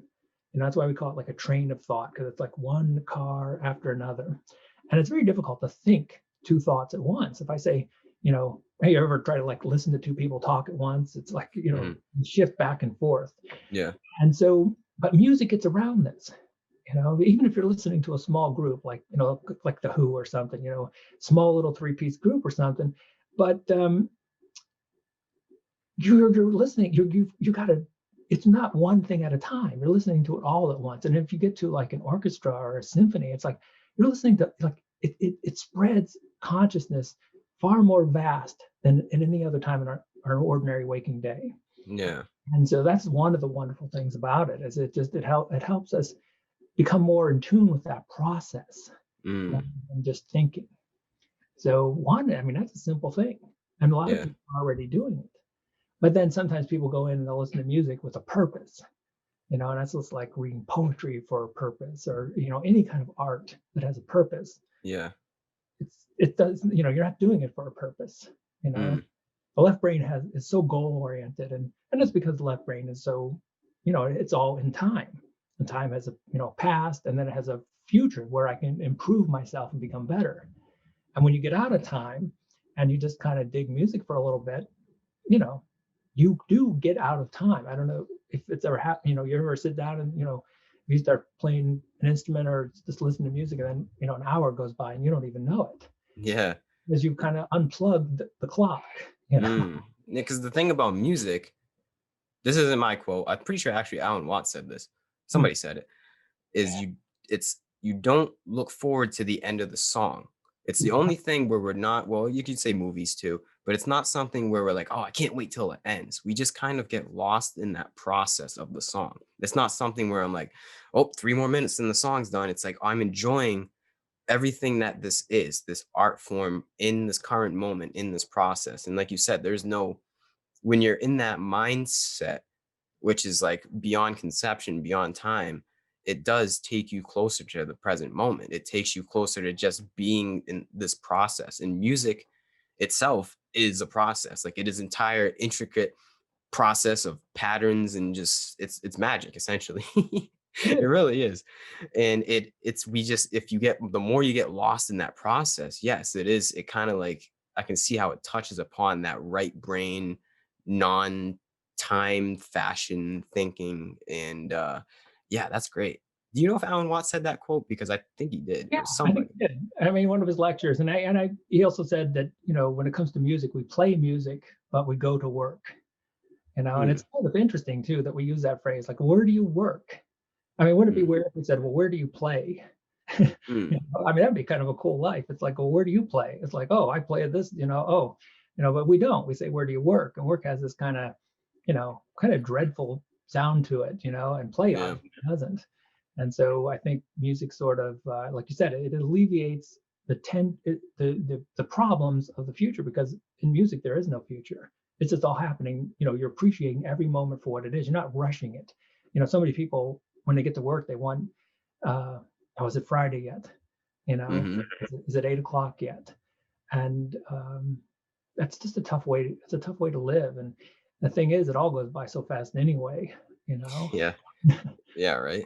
And that's why we call it like a train of thought, because it's like one car after another. And it's very difficult to think two thoughts at once. If I say, hey, you ever try to like listen to two people talk at once? It's like, mm, shift back and forth. yeah. And so, but music gets around this. Even if you're listening to a small group like the Who or something, small little three-piece group or something, but you're listening, you got to, it's not one thing at a time. You're listening to it all at once. And if you get to like an orchestra or a symphony, it's like you're listening to, like, it spreads consciousness far more vast than in any other time in our ordinary waking day. Yeah. And so that's one of the wonderful things about it, is it helps us become more in tune with that process Mm, rather than just thinking. So one, I mean, that's a simple thing. And a lot of yeah. people are already doing it. But then sometimes people go in and they'll listen to music with a purpose, and that's just like reading poetry for a purpose, or, any kind of art that has a purpose. Yeah. It does, you're not doing it for a purpose, you know. Mm, The left brain is so goal oriented, and that's because the left brain is so, it's all in time. And time has a, past, and then it has a future where I can improve myself and become better. And when you get out of time and you just kind of dig music for a little bit, you know, you do get out of time. I don't know if it's ever happened, you ever sit down and, you start playing an instrument or just listen to music, and then, an hour goes by and you don't even know it, yeah. because you kind of unplugged the clock, you know. Mm. Yeah, because the thing about music, this isn't my quote. I'm pretty sure actually Alan Watts said this. Somebody said it. Is you don't look forward to the end of the song. It's the only thing where we're not, well, you could say movies too, but it's not something where we're like, oh, I can't wait till it ends. We just kind of get lost in that process of the song. It's not something where I'm like, oh, 3 more minutes and the song's done. It's like I'm enjoying everything that this is, this art form in this current moment, in this process. And like you said, there's no, when you're in that mindset, which is like beyond conception, beyond time, it does take you closer to the present moment. It takes you closer to just being in this process. And music itself is a process. Like it is entire intricate process of patterns, and just it's magic essentially. It really is. And it's we just, if you get, the more you get lost in that process, yes, it is, it kind of like, I can see how it touches upon that right brain, non time fashion thinking. And yeah, that's great. Do you know if Alan Watts said that quote? Because I think he did, Yeah, or I think somebody. he did. I mean, one of his lectures, he also said that, when it comes to music, we play music, but we go to work, and Mm, it's kind of interesting too that we use that phrase, like, where do you work? I mean, wouldn't it be mm, weird if we said, well, where do you play? mm, I mean, that'd be kind of a cool life. It's like, well, where do you play? It's like, oh, I play at this, oh, but we don't. We say, where do you work? And work has this kind of dreadful sound to it, and play yeah. obviously doesn't. And so I think music sort of, like you said, it alleviates the problems of the future, because in music there is no future. It's just all happening. You're appreciating every moment for what it is. You're not rushing it. So many people when they get to work, they want, oh, is it Friday yet? You know, Mm-hmm. is it 8 o'clock yet? And that's just a tough way. It's a tough way to live. And the thing is, it all goes by so fast anyway. You know, Yeah. Yeah. Right.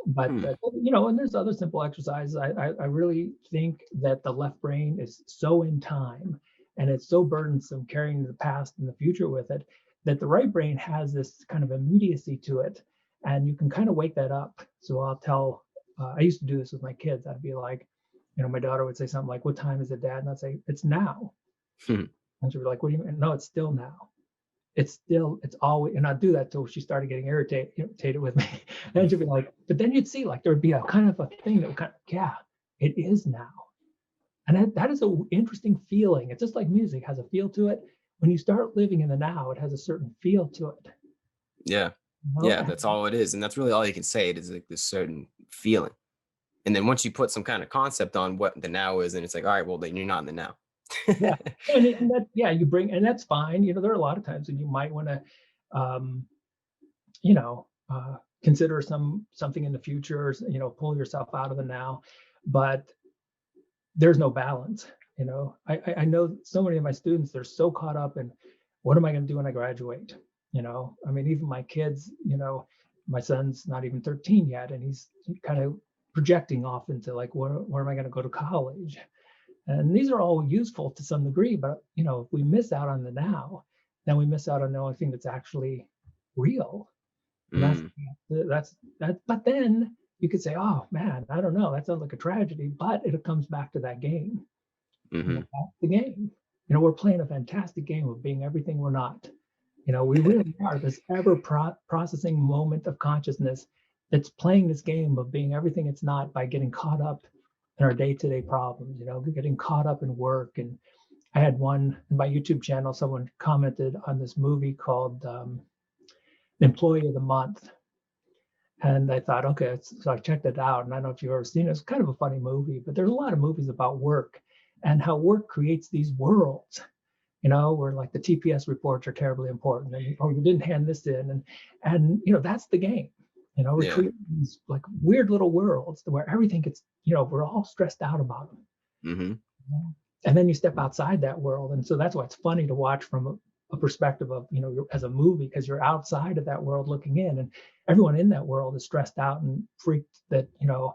but Hmm. and there's other simple exercises. I really think that the left brain is so in time, and it's so burdensome carrying the past and the future with it, that the right brain has this kind of immediacy to it, and you can kind of wake that up. So I'll tell. I used to do this with my kids. I'd be like, my daughter would say something like, "What time is it, Dad?" And I'd say, "It's now." Hmm. And she'd be like, "What do you mean?" No, it's still now. It's always, and I'd do that till she started getting irritated with me. And she'd be like, but then you'd see like there would be a kind of a thing that would kind of, yeah, it is now. And that is an interesting feeling. It's just like music has a feel to it. When you start living in the now, it has a certain feel to it. Yeah. You know? Yeah. That's all it is, and that's really all you can say. It is like this certain feeling, and then once you put some kind of concept on what the now is, and it's like, all right, well, then you're not in the now. Yeah. And that, yeah, you bring, and that's fine. There are a lot of times when you might want to, um, you know, consider something in the future, pull yourself out of the now. But there's no balance. I know so many of my students, they're so caught up in what am I going to do when I graduate. I mean, even my kids, my son's not even 13 yet, and he's kind of projecting off into like, where am I going to go to college? And these are all useful to some degree, but if we miss out on the now, then we miss out on the only thing that's actually real. And that's Mm. that's that. But then you could say, "Oh man, I don't know. That sounds like a tragedy." But it comes back to that game. Hmm. That's the game. We're playing a fantastic game of being everything we're not. We really are this ever processing moment of consciousness that's playing this game of being everything it's not by getting caught up in our day-to-day problems. Getting caught up in work. And I had one in my YouTube channel. Someone commented on this movie called Employee of the Month. And I thought, okay, so I checked it out. And I don't know if you've ever seen it. It's kind of a funny movie, but there's a lot of movies about work and how work creates these worlds, where like the TPS reports are terribly important. And, oh, you didn't hand this in. And that's the game. We Yeah. create these like weird little worlds where everything gets, we're all stressed out about them. Hmm. And then you step outside that world. And so that's why it's funny to watch from a perspective of, as a movie, because you're outside of that world looking in, and everyone in that world is stressed out and freaked that, oh,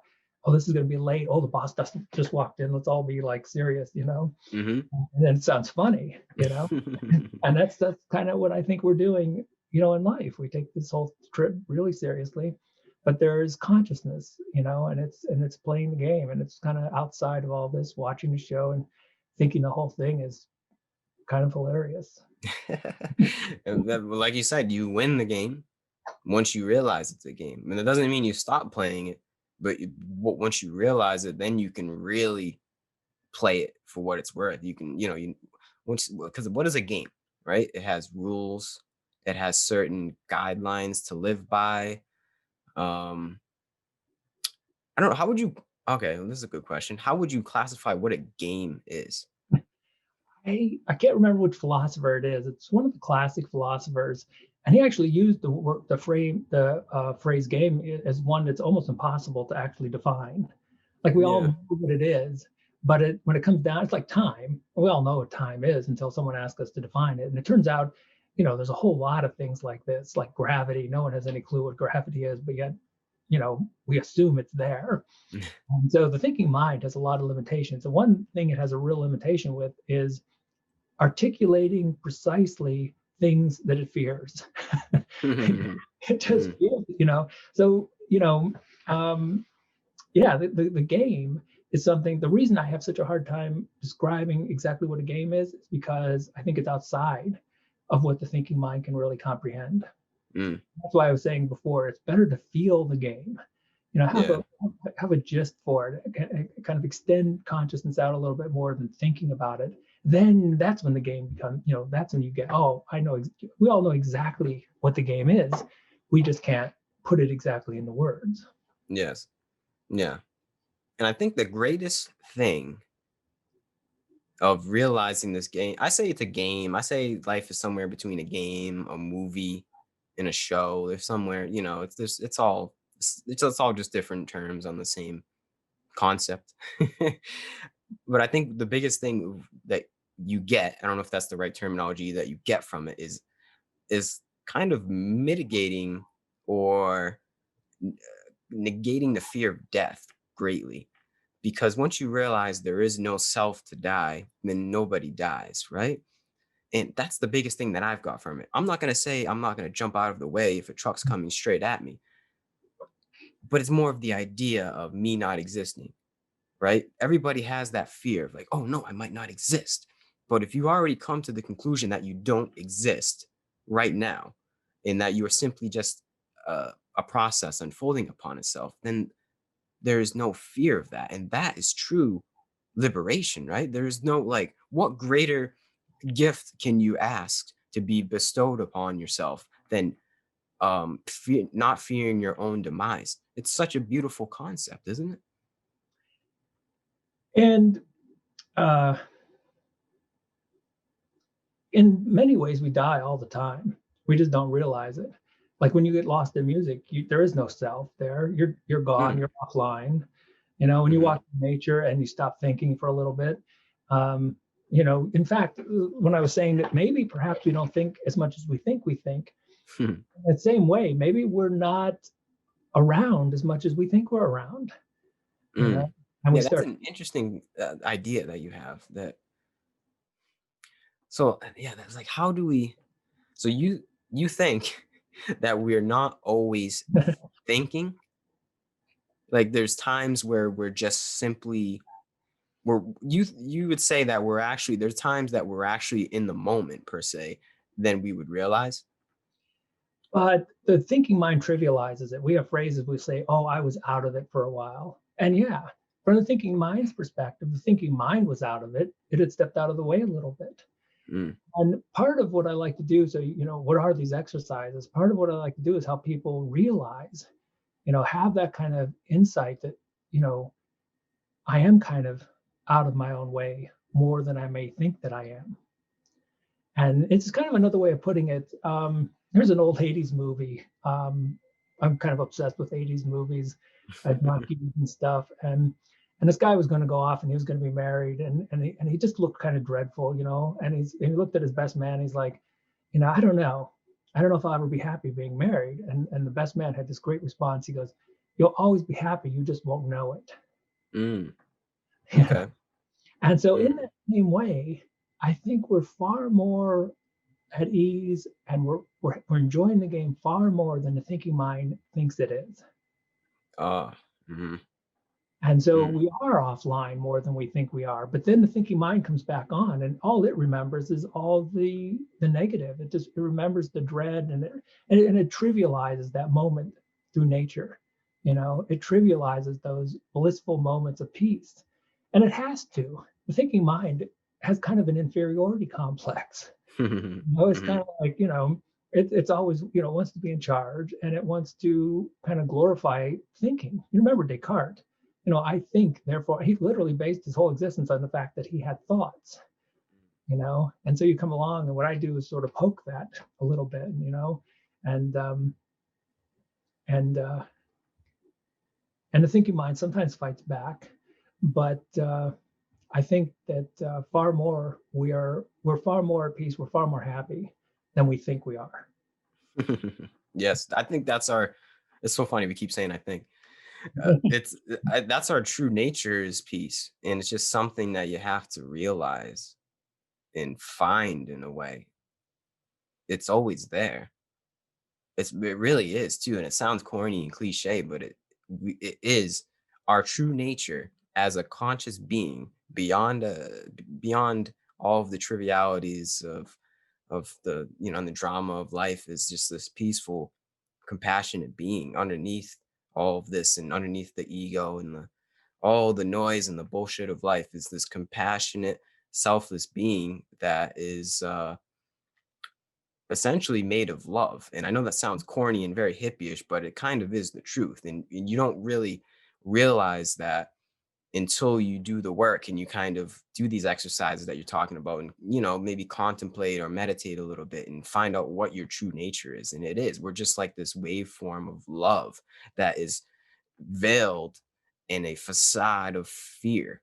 this is going to be late. Oh, the boss just walked in. Let's all be like serious. Hmm. And then it sounds funny. And that's kind of what I think we're doing, in life. We take this whole trip really seriously, but there is consciousness, and it's playing the game, and it's kind of outside of all this, watching the show and thinking the whole thing is kind of hilarious. And like you said, you win the game once you realize it's a game. And it doesn't mean you stop playing it, but once you realize it, then you can really play it for what it's worth. You can, once, because what is a game, right? It has rules, it has certain guidelines to live by. Um, I don't know. How would you, okay, well, this is a good question. How would you classify what a game is? I can't remember which philosopher it is. It's one of the classic philosophers, and he actually used the phrase game as one that's almost impossible to actually define. Like we all Yeah. know what it is, but when it comes down, it's like time. We all know what time is until someone asks us to define it. And it turns out, there's a whole lot of things like this, like gravity. No one has any clue what gravity is, but yet, we assume it's there. And so the thinking mind has a lot of limitations. And one thing it has a real limitation with is articulating precisely things that it fears. It just Mhm. feels, So, yeah, the game is something. The reason I have such a hard time describing exactly what a game is because I think it's outside of what the thinking mind can really comprehend. Mm. That's why I was saying before, it's better to feel the game. Have Yeah. a gist for it, kind of extend consciousness out a little bit more than thinking about it. Then that's when the game becomes, that's when you get, oh, I know, we all know exactly what the game is. We just can't put it exactly into words. Yes. Yeah. And I think the greatest thing of realizing this game, I say it's a game. I say life is somewhere between a game, a movie, in a show, they're somewhere, it's all it's all just different terms on the same concept. But I think the biggest thing that you get, I don't know if that's the right terminology, that you get from it is kind of mitigating or negating the fear of death greatly. Because once you realize there is no self to die, then nobody dies, right? And that's the biggest thing that I've got from it. I'm not going to say I'm not going to jump out of the way if a truck's coming straight at me, but it's more of the idea of me not existing, right? Everybody has that fear of like, oh no, I might not exist. But if you already come to the conclusion that you don't exist right now, and that you are simply just a process unfolding upon itself, then there is no fear of that. And that is true liberation, right? There is no like, what greater gift can you ask to be bestowed upon yourself than not fearing your own demise? It's such a beautiful concept, isn't it? And uh, in many ways, we die all the time. We just don't realize it. Like when you get lost in music, there is no self there. You're gone. Mm, You're offline. When you mhm. walk in nature and you stop thinking for a little bit. Um, in fact, when I was saying that maybe perhaps we don't think as much as we think, in the same way, maybe we're not around as much as we think we're around. You know, Mm. and we Yeah, that's start. an interesting idea that you have. Yeah, that's like, how do we? So you think that we're not always thinking? Like, there's times where we're just simply you would say that there's times that we're actually in the moment per se than we would realize. But the thinking mind trivializes it. We have phrases we say, "Oh, I was out of it for a while." And yeah, from the thinking mind's perspective, the thinking mind was out of it. It had stepped out of the way a little bit. Mm, And part of what I like to do, so, what are these exercises? Part of what I like to do is help people realize, have that kind of insight that, you know, I am kind of out of my own way more than I may think that I am. And it's kind of another way of putting it. There's an old 80s movie. I'm kind of obsessed with 80s movies, monkeys and stuff. And this guy was going to go off and he was going to be married. And he just looked kind of dreadful, And he looked at his best man. He's like, I don't know. I don't know if I'll ever be happy being married. And the best man had this great response. He goes, "You'll always be happy. You just won't know it." mm, You know? okay. And so, in Mm, that same way, I think we're far more at ease and we're enjoying the game far more than the thinking mind thinks it is. ah, mhm, And so mm, we are offline more than we think we are. But then the thinking mind comes back on, and all it remembers is all the negative. It remembers the dread, and it trivializes that moment through nature. It trivializes those blissful moments of peace, and it has to. The thinking mind has kind of an inferiority complex. It's kind mhm, of like, it's always, wants to be in charge and it wants to kind of glorify thinking. You remember Descartes, I think, therefore, he literally based his whole existence on the fact that he had thoughts, and so you come along and what I do is sort of poke that a little bit, and, and, uh, and the thinking mind sometimes fights back, but, I think that we're far more at peace, we're far more happy than we think we are. yes, I think it's so funny we keep saying I think. That's our true nature is peace, and it's just something that you have to realize and find in a way. It's always there. It really is too, and it sounds corny and cliche, but it is our true nature as a conscious being beyond all of the trivialities of the drama of life is just this peaceful, compassionate being underneath all of this and underneath the ego and all the noise and the bullshit of life is this compassionate, selfless being that is essentially made of love. And I know that sounds corny and very hippie-ish, but it kind of is the truth. And you don't really realize that until you do the work and you kind of do these exercises that you're talking about, and maybe contemplate or meditate a little bit and find out what your true nature is. And it is, we're just like this waveform of love that is veiled in a facade of fear,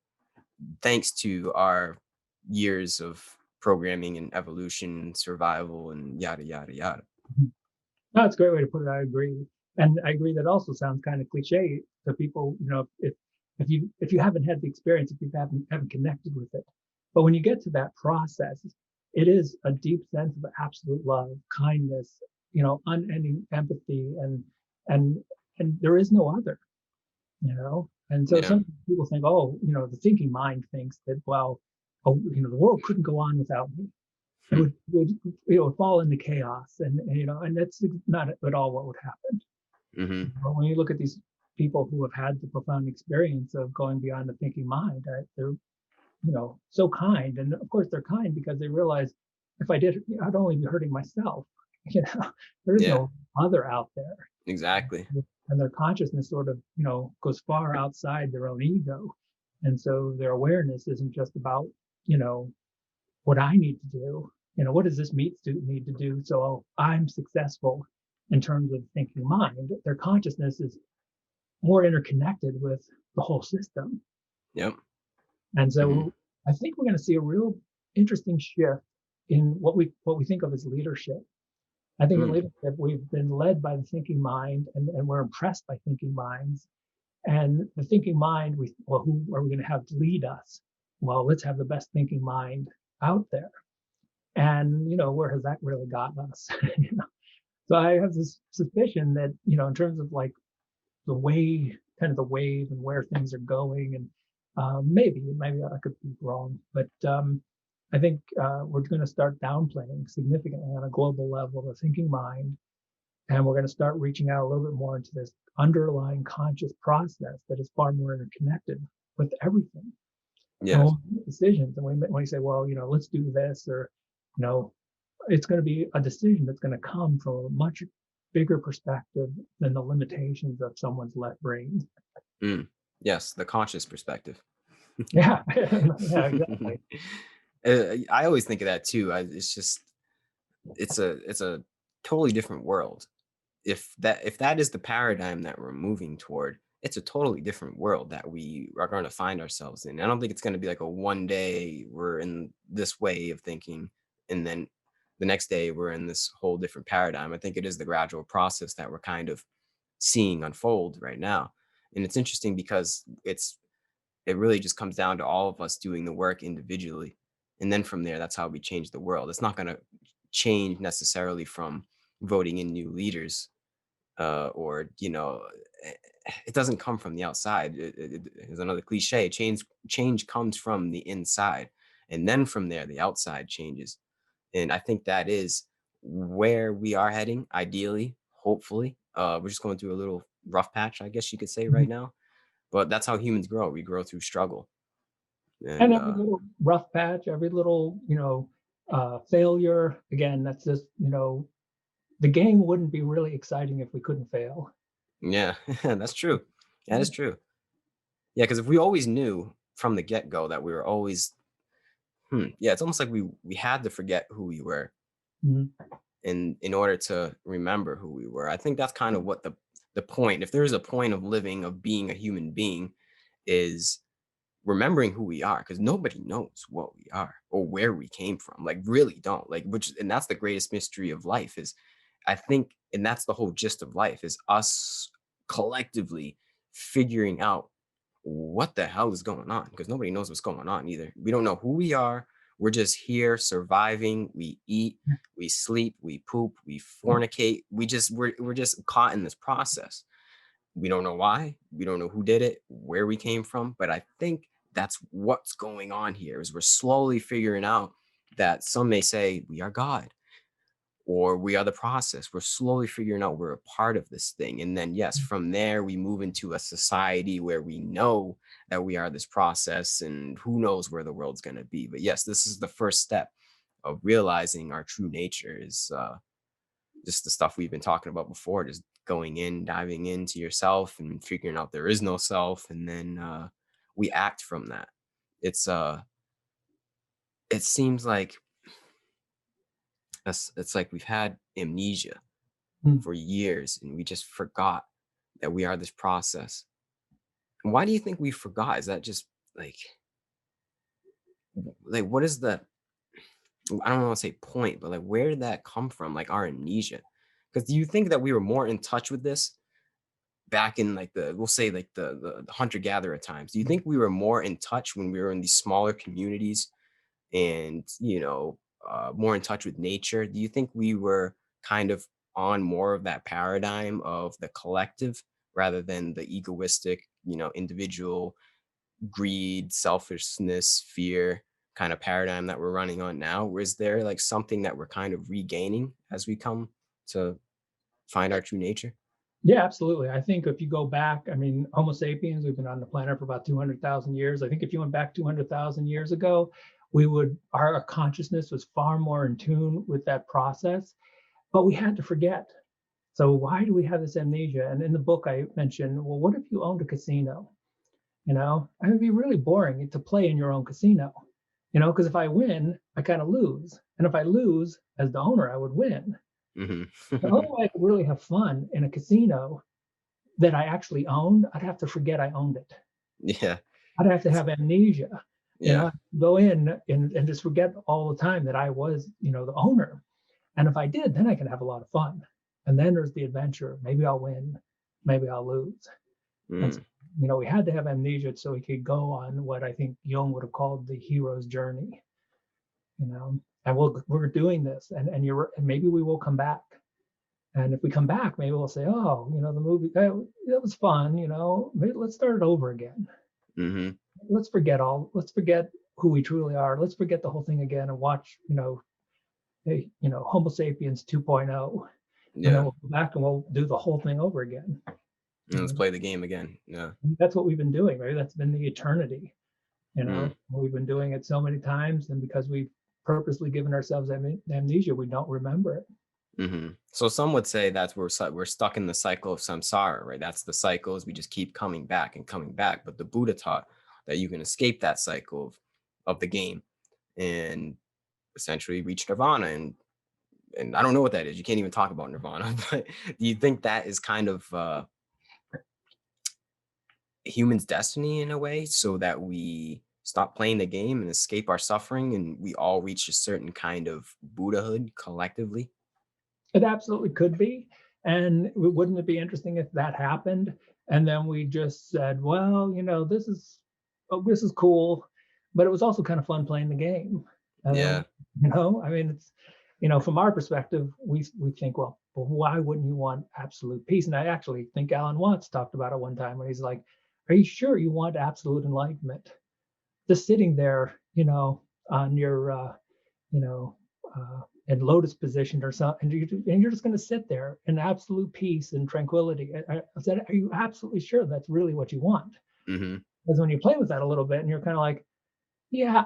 thanks to our years of programming and evolution, survival, and yada yada yada. No, that's a great way to put it. I agree, and I agree that also sounds kind of cliche to people. If you haven't had the experience, if you haven't connected with it, but when you get to that process, it is a deep sense of absolute love, kindness, unending empathy, and and there is no other. And so Yeah. some people think, oh, the thinking mind thinks that, well, oh, the world couldn't go on without me. It Hmm. would fall into chaos, and that's not at all what would happen. Hmm. But when you look at these people who have had the profound experience of going beyond the thinking mind, they're so kind, and of course they're kind because they realize if I did, I'd only be hurting myself. You know, there is Yeah, no other out there, exactly. and their consciousness sort of goes far outside their own ego, and so their awareness isn't just about you know what I need to do. What does this meat suit need to do so I'm successful in terms of thinking mind? Their consciousness is more interconnected with the whole system. Yep. And Hmm. so I think we're going to see a real interesting shift in what we think of as leadership. I think in Mm. leadership, we've been led by the thinking mind and we're impressed by thinking minds. And the thinking mind, who are we going to have to lead us? Well, let's have the best thinking mind out there. And where has that really gotten us? So I have this suspicion that in terms of like the wave and where things are going, and maybe I could be wrong, but I think we're going to start downplaying significantly on a global level the thinking mind, and we're going to start reaching out a little bit more into this underlying conscious process that is far more interconnected with everything. And Yes. when we make decisions, and when we say, well, let's do this, or you know, it's going to be a decision that's going to come from a much bigger perspective than the limitations of someone's left brain. Mm. Yes, the conscious perspective. Yeah, yeah, exactly. I always think of that too. It's just it's a totally different world. If that is the paradigm that we're moving toward, it's a totally different world that we are going to find ourselves in. I don't think it's going to be like a one day we're in this way of thinking, and then the next day we're in this whole different paradigm. I think it is the gradual process that we're kind of seeing unfold right now. And it's interesting because it really just comes down to all of us doing the work individually. And then from there, that's how we change the world. It's not going to change necessarily from voting in new leaders, or eh, it doesn't come from the outside. It's another cliche. Change comes from the inside, and then from there, the outside changes. And I think that is where we are heading. Ideally, hopefully, we're just going through a little rough patch, I guess you could say, Mhm. right now. But that's how humans grow. We grow through struggle, And and every little rough patch, every little, failure, again, that's just, the game wouldn't be really exciting if we couldn't fail. yeah, that's true. That is true. Yeah, because if we always knew from the get go that we were always, yeah, it's almost like we had to forget who we were Mhm. in order to remember who we were. I think that's kind of what the point. If there is a point of living, of being a human being, is remembering who we are, because nobody knows what we are or where we came from, like really don't, like, which, and that's the greatest mystery of life is, I think, and that's the whole gist of life, is us collectively figuring out what the hell is going on, because nobody knows what's going on either. We don't know who we are. We're just here surviving. We eat, we sleep, we poop, we fornicate. We're just caught in this process. We don't know why. We don't know who did it, where we came from. But I think that's what's going on here is we're slowly figuring out that some may say we are God or we are the process. We're slowly figuring out we're a part of this thing. And then, yes, from there, we move into a society where we know that we are this process and who knows where the world's going to be. But yes, this is the first step of realizing our true nature is just the stuff we've been talking about before, just going in, diving into yourself and figuring out there is no self. And then we act from that. It's it seems like it's like we've had amnesia Mm. for years and we just forgot that we are this process. Why do you think we forgot? Is that just like what is the, I don't want to say point, but like where did that come from? Like our amnesia. Because do you think that we were more in touch with this back in like the, we'll say like the hunter gatherer times? Do you think we were more in touch when we were in these smaller communities and more in touch with nature? Do you think we were kind of on more of that paradigm of the collective rather than the egoistic, individual greed, selfishness, fear kind of paradigm that we're running on now? Or is there like something that we're kind of regaining as we come to find our true nature? Yeah, absolutely. I think if you go back, I mean, Homo sapiens, we've been on the planet for about 200,000 years. I think if you went back 200,000 years ago, our consciousness was far more in tune with that process, but we had to forget. So why do we have this amnesia? And in the book, I mentioned, well, what if you owned a casino? And it'd be really boring to play in your own casino, because if I win, I kind of lose. And if I lose as the owner, I would win. Hmm. The only way I could really have fun in a casino that I actually owned, I'd have to forget I owned it. Yeah. I'd have to It's, have amnesia, yeah. go in and just forget all the time that I was, the owner. And if I did, then I can have a lot of fun. And then there's the adventure. Maybe I'll win, maybe I'll lose. And so, Mm. we had to have amnesia so we could go on what I think Jung would have called the hero's journey, you know. And we're doing this, and maybe we will come back. And if we come back, maybe we'll say, oh, the movie that was fun, maybe let's start it over again. Hmm. Let's forget who we truly are. Let's forget the whole thing again and watch, Homo sapiens 2.0, and then Yeah. we'll go back and we'll do the whole thing over again. And You let's know, play the game again. Yeah. that's what we've been doing. Maybe that's been the eternity. Mm. We've been doing it so many times, and because we've purposely given ourselves amnesia, we don't remember it. Hmm. So some would say that's we're stuck in the cycle of samsara, right? That's the cycles we just keep coming back and coming back. But the Buddha taught that you can escape that cycle of the game and essentially reach nirvana. And I don't know what that is. You can't even talk about nirvana. But do you think that is kind of human's destiny in a way, so that we stop playing the game and escape our suffering, and we all reach a certain kind of Buddhahood collectively? It absolutely could be. And wouldn't it be interesting if that happened? And then we just said, well, this is cool, but it was also kind of fun playing the game. And Yeah. then, I mean, it's, from our perspective, we think, well, why wouldn't you want absolute peace? And I actually think Alan Watts talked about it one time when he's like, are you sure you want absolute enlightenment? Just sitting there, on your, you know, in lotus position or something, and you're just going to sit there in absolute peace and tranquility. I said, are you absolutely sure that's really what you want? Hmm. Because when you play with that a little bit, and you're kind of like, yeah,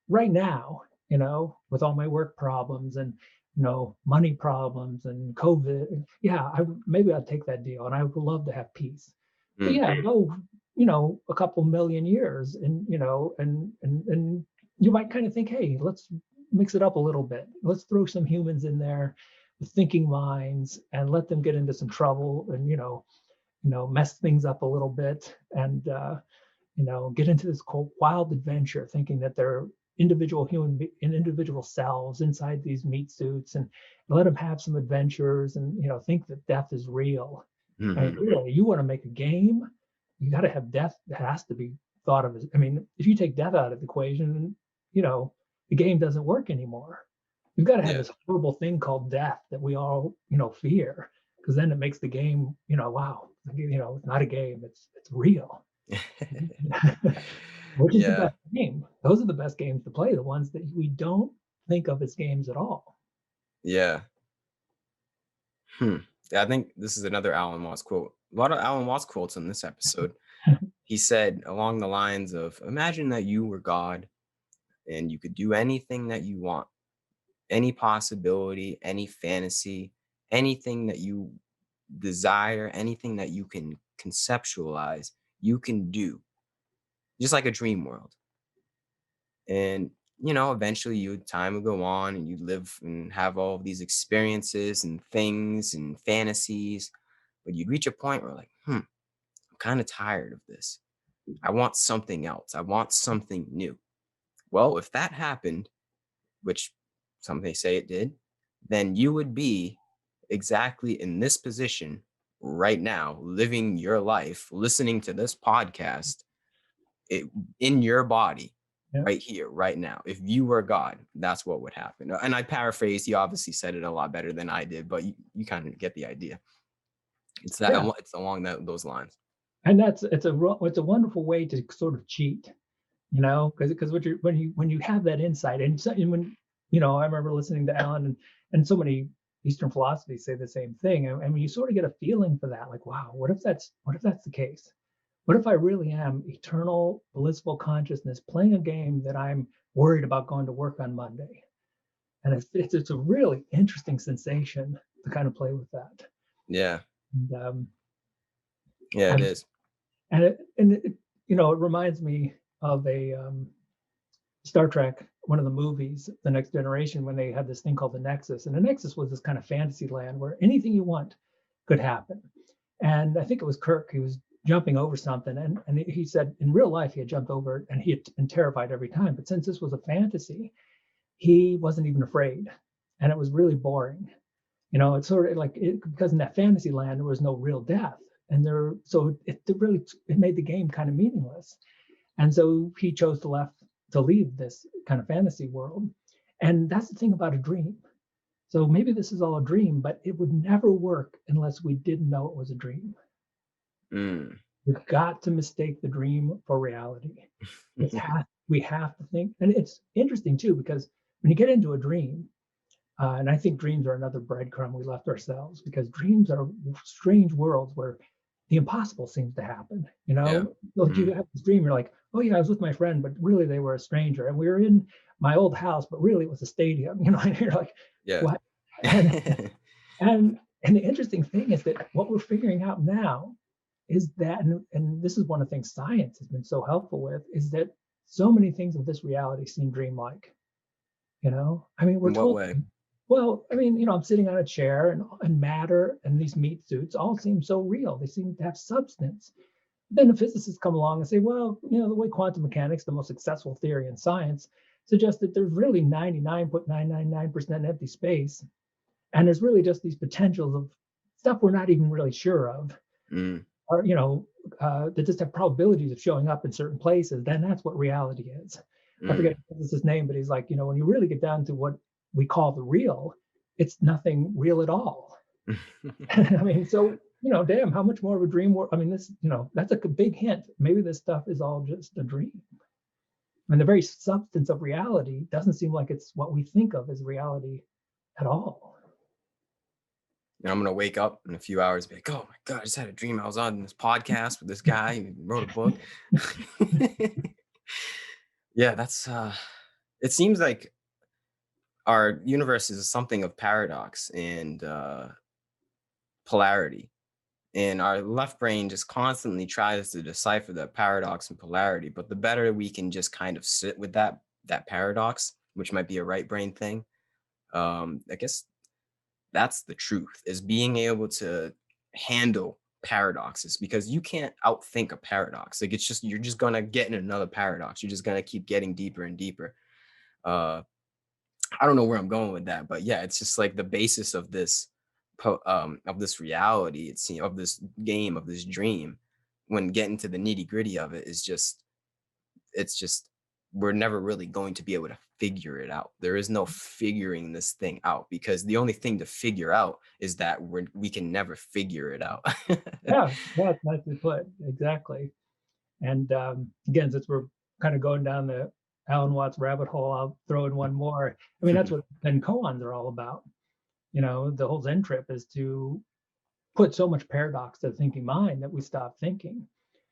right now, with all my work problems and money problems and COVID, yeah, maybe I'd take that deal, and I would love to have peace. But Mm. yeah, go, a couple million years, and and you might kind of think, hey, let's mix it up a little bit. Let's throw some humans in there with thinking minds and let them get into some trouble and mess things up a little bit and get into this wild adventure, thinking that they're individual selves inside these meat suits, and let them have some adventures, and think that death is real. I mean, Hmm. really, you want to make a game, you got to have death. That has to be thought of as. I mean, if you take death out of the equation, the game doesn't work anymore. You've got to have Yeah. this horrible thing called death that we all fear, because then it makes the game, wow, it's not a game, it's real. Which is the Yeah. best game. Those are the best games to play, the ones that we don't think of as games at all. Yeah. Hmm. Yeah, I think this is another Alan Watts quote. A lot of Alan Watts quotes in this episode. He said along the lines of, imagine that you were God and you could do anything that you want, any possibility, any fantasy, anything that you desire, anything that you can conceptualize, you can do. just like a dream world. And, eventually time would go on and you live and have all of these experiences and things and fantasies, but you'd reach a point where like, I'm kind of tired of this. I want something else. I want something new. Well, if that happened, which some may say it did, then you would be exactly in this position right now, living your life, listening to this podcast it, in your body Yeah. right here, right now. If you were God, that's what would happen. And I paraphrased, you obviously said it a lot better than I did, but you kind of get the idea. It's that Yeah. it's along those lines. And it's a wonderful way to sort of cheat, because what you when you have that insight, and when I remember listening to Alan, and so many Eastern philosophies say the same thing. And when you sort of get a feeling for that, like, wow, what if that's the case? What if I really am eternal blissful consciousness playing a game that I'm worried about going to work on Monday? And it's a really interesting sensation to kind of play with that. Yeah. And Yeah, it I've is. and it reminds me of a Star Trek, one of the movies, The Next Generation, when they had this thing called the Nexus. And the Nexus was this kind of fantasy land where anything you want could happen. And I think it was Kirk, he was jumping over something. And he said in real life, he had jumped over it and he had been terrified every time. But since this was a fantasy, he wasn't even afraid. And it was really boring. It's sort of like because in that fantasy land, there was no real death. So it made the game kind of meaningless. And so he chose to leave this kind of fantasy world. And that's the thing about a dream. So maybe this is all a dream, but it would never work unless we didn't know it was a dream. Mm. We've got to mistake the dream for reality. We have to think, and it's interesting too, because when you get into a dream, and I think dreams are another breadcrumb we left ourselves, because dreams are strange worlds where the impossible seems to happen. Yeah. Like you Mm. have this dream, you're like, oh yeah, I was with my friend, but really they were a stranger, and we were in my old house, but really it was a stadium. And you're like, Yeah. what? And and the interesting thing is that what we're figuring out now is that, and this is one of the things science has been so helpful with, is that so many things of this reality seem dreamlike. I mean, we're In what told, way? well, I mean, I'm sitting on a chair, and matter and these meat suits all seem so real. They seem to have substance. Then the physicists come along and say, well, the way quantum mechanics, the most successful theory in science, suggests that there's really 99.999% empty space. And there's really just these potentials of stuff we're not even really sure of, Mm. or, that just have probabilities of showing up in certain places. Then that's what reality is. I Mm. forget his name, but he's like, when you really get down to what we call the real, it's nothing real at all. I mean, so, damn, how much more of a dream world? I mean, that's a big hint. Maybe this stuff is all just a dream. And the very substance of reality doesn't seem like it's what we think of as reality at all. And I'm gonna wake up in a few hours and be like, oh my God, I just had a dream. I was on this podcast with this guy who wrote a book. Yeah, that's it seems like our universe is something of paradox and polarity. And our left brain just constantly tries to decipher that paradox and polarity. But the better we can just kind of sit with that paradox, which might be a right brain thing, I guess that's the truth, is being able to handle paradoxes, because you can't outthink a paradox. Like it's just you're just gonna get in another paradox. You're just gonna keep getting deeper and deeper. Uh, I don't know where I'm going with that, but yeah, it's just like the basis of this of this reality, it's of this game, of this dream. When getting to the nitty gritty of it is just it's just we're never really going to be able to figure it out. There is no figuring this thing out, because the only thing to figure out is that we can never figure it out. Yeah, that's nicely put. Exactly. And again, since we're kind of going down the Alan Watts rabbit hole, I'll throw in one more. I mean, that's what Zen koans are all about. The whole Zen trip is to put so much paradox to the thinking mind that we stop thinking.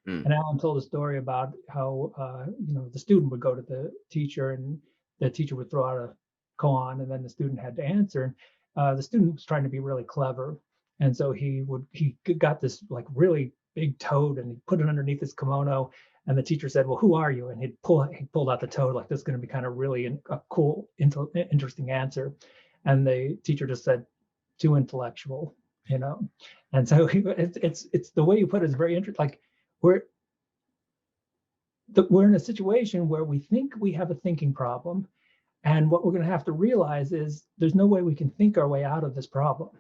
Mm, And Alan told a story about how the student would go to the teacher, and the teacher would throw out a koan, and then the student had to answer. And the student was trying to be really clever, and so he got this like really big toad, and he put it underneath his kimono, And the teacher said, "Well, who are you?" And he pulled out the toad like this is going to be kind of really a cool, interesting answer. And the teacher just said, "Too intellectual," you know. And so it's the way you put it is very interesting. Like we're we're in a situation where we think we have a thinking problem, and what we're going to have to realize is there's no way we can think our way out of this problem.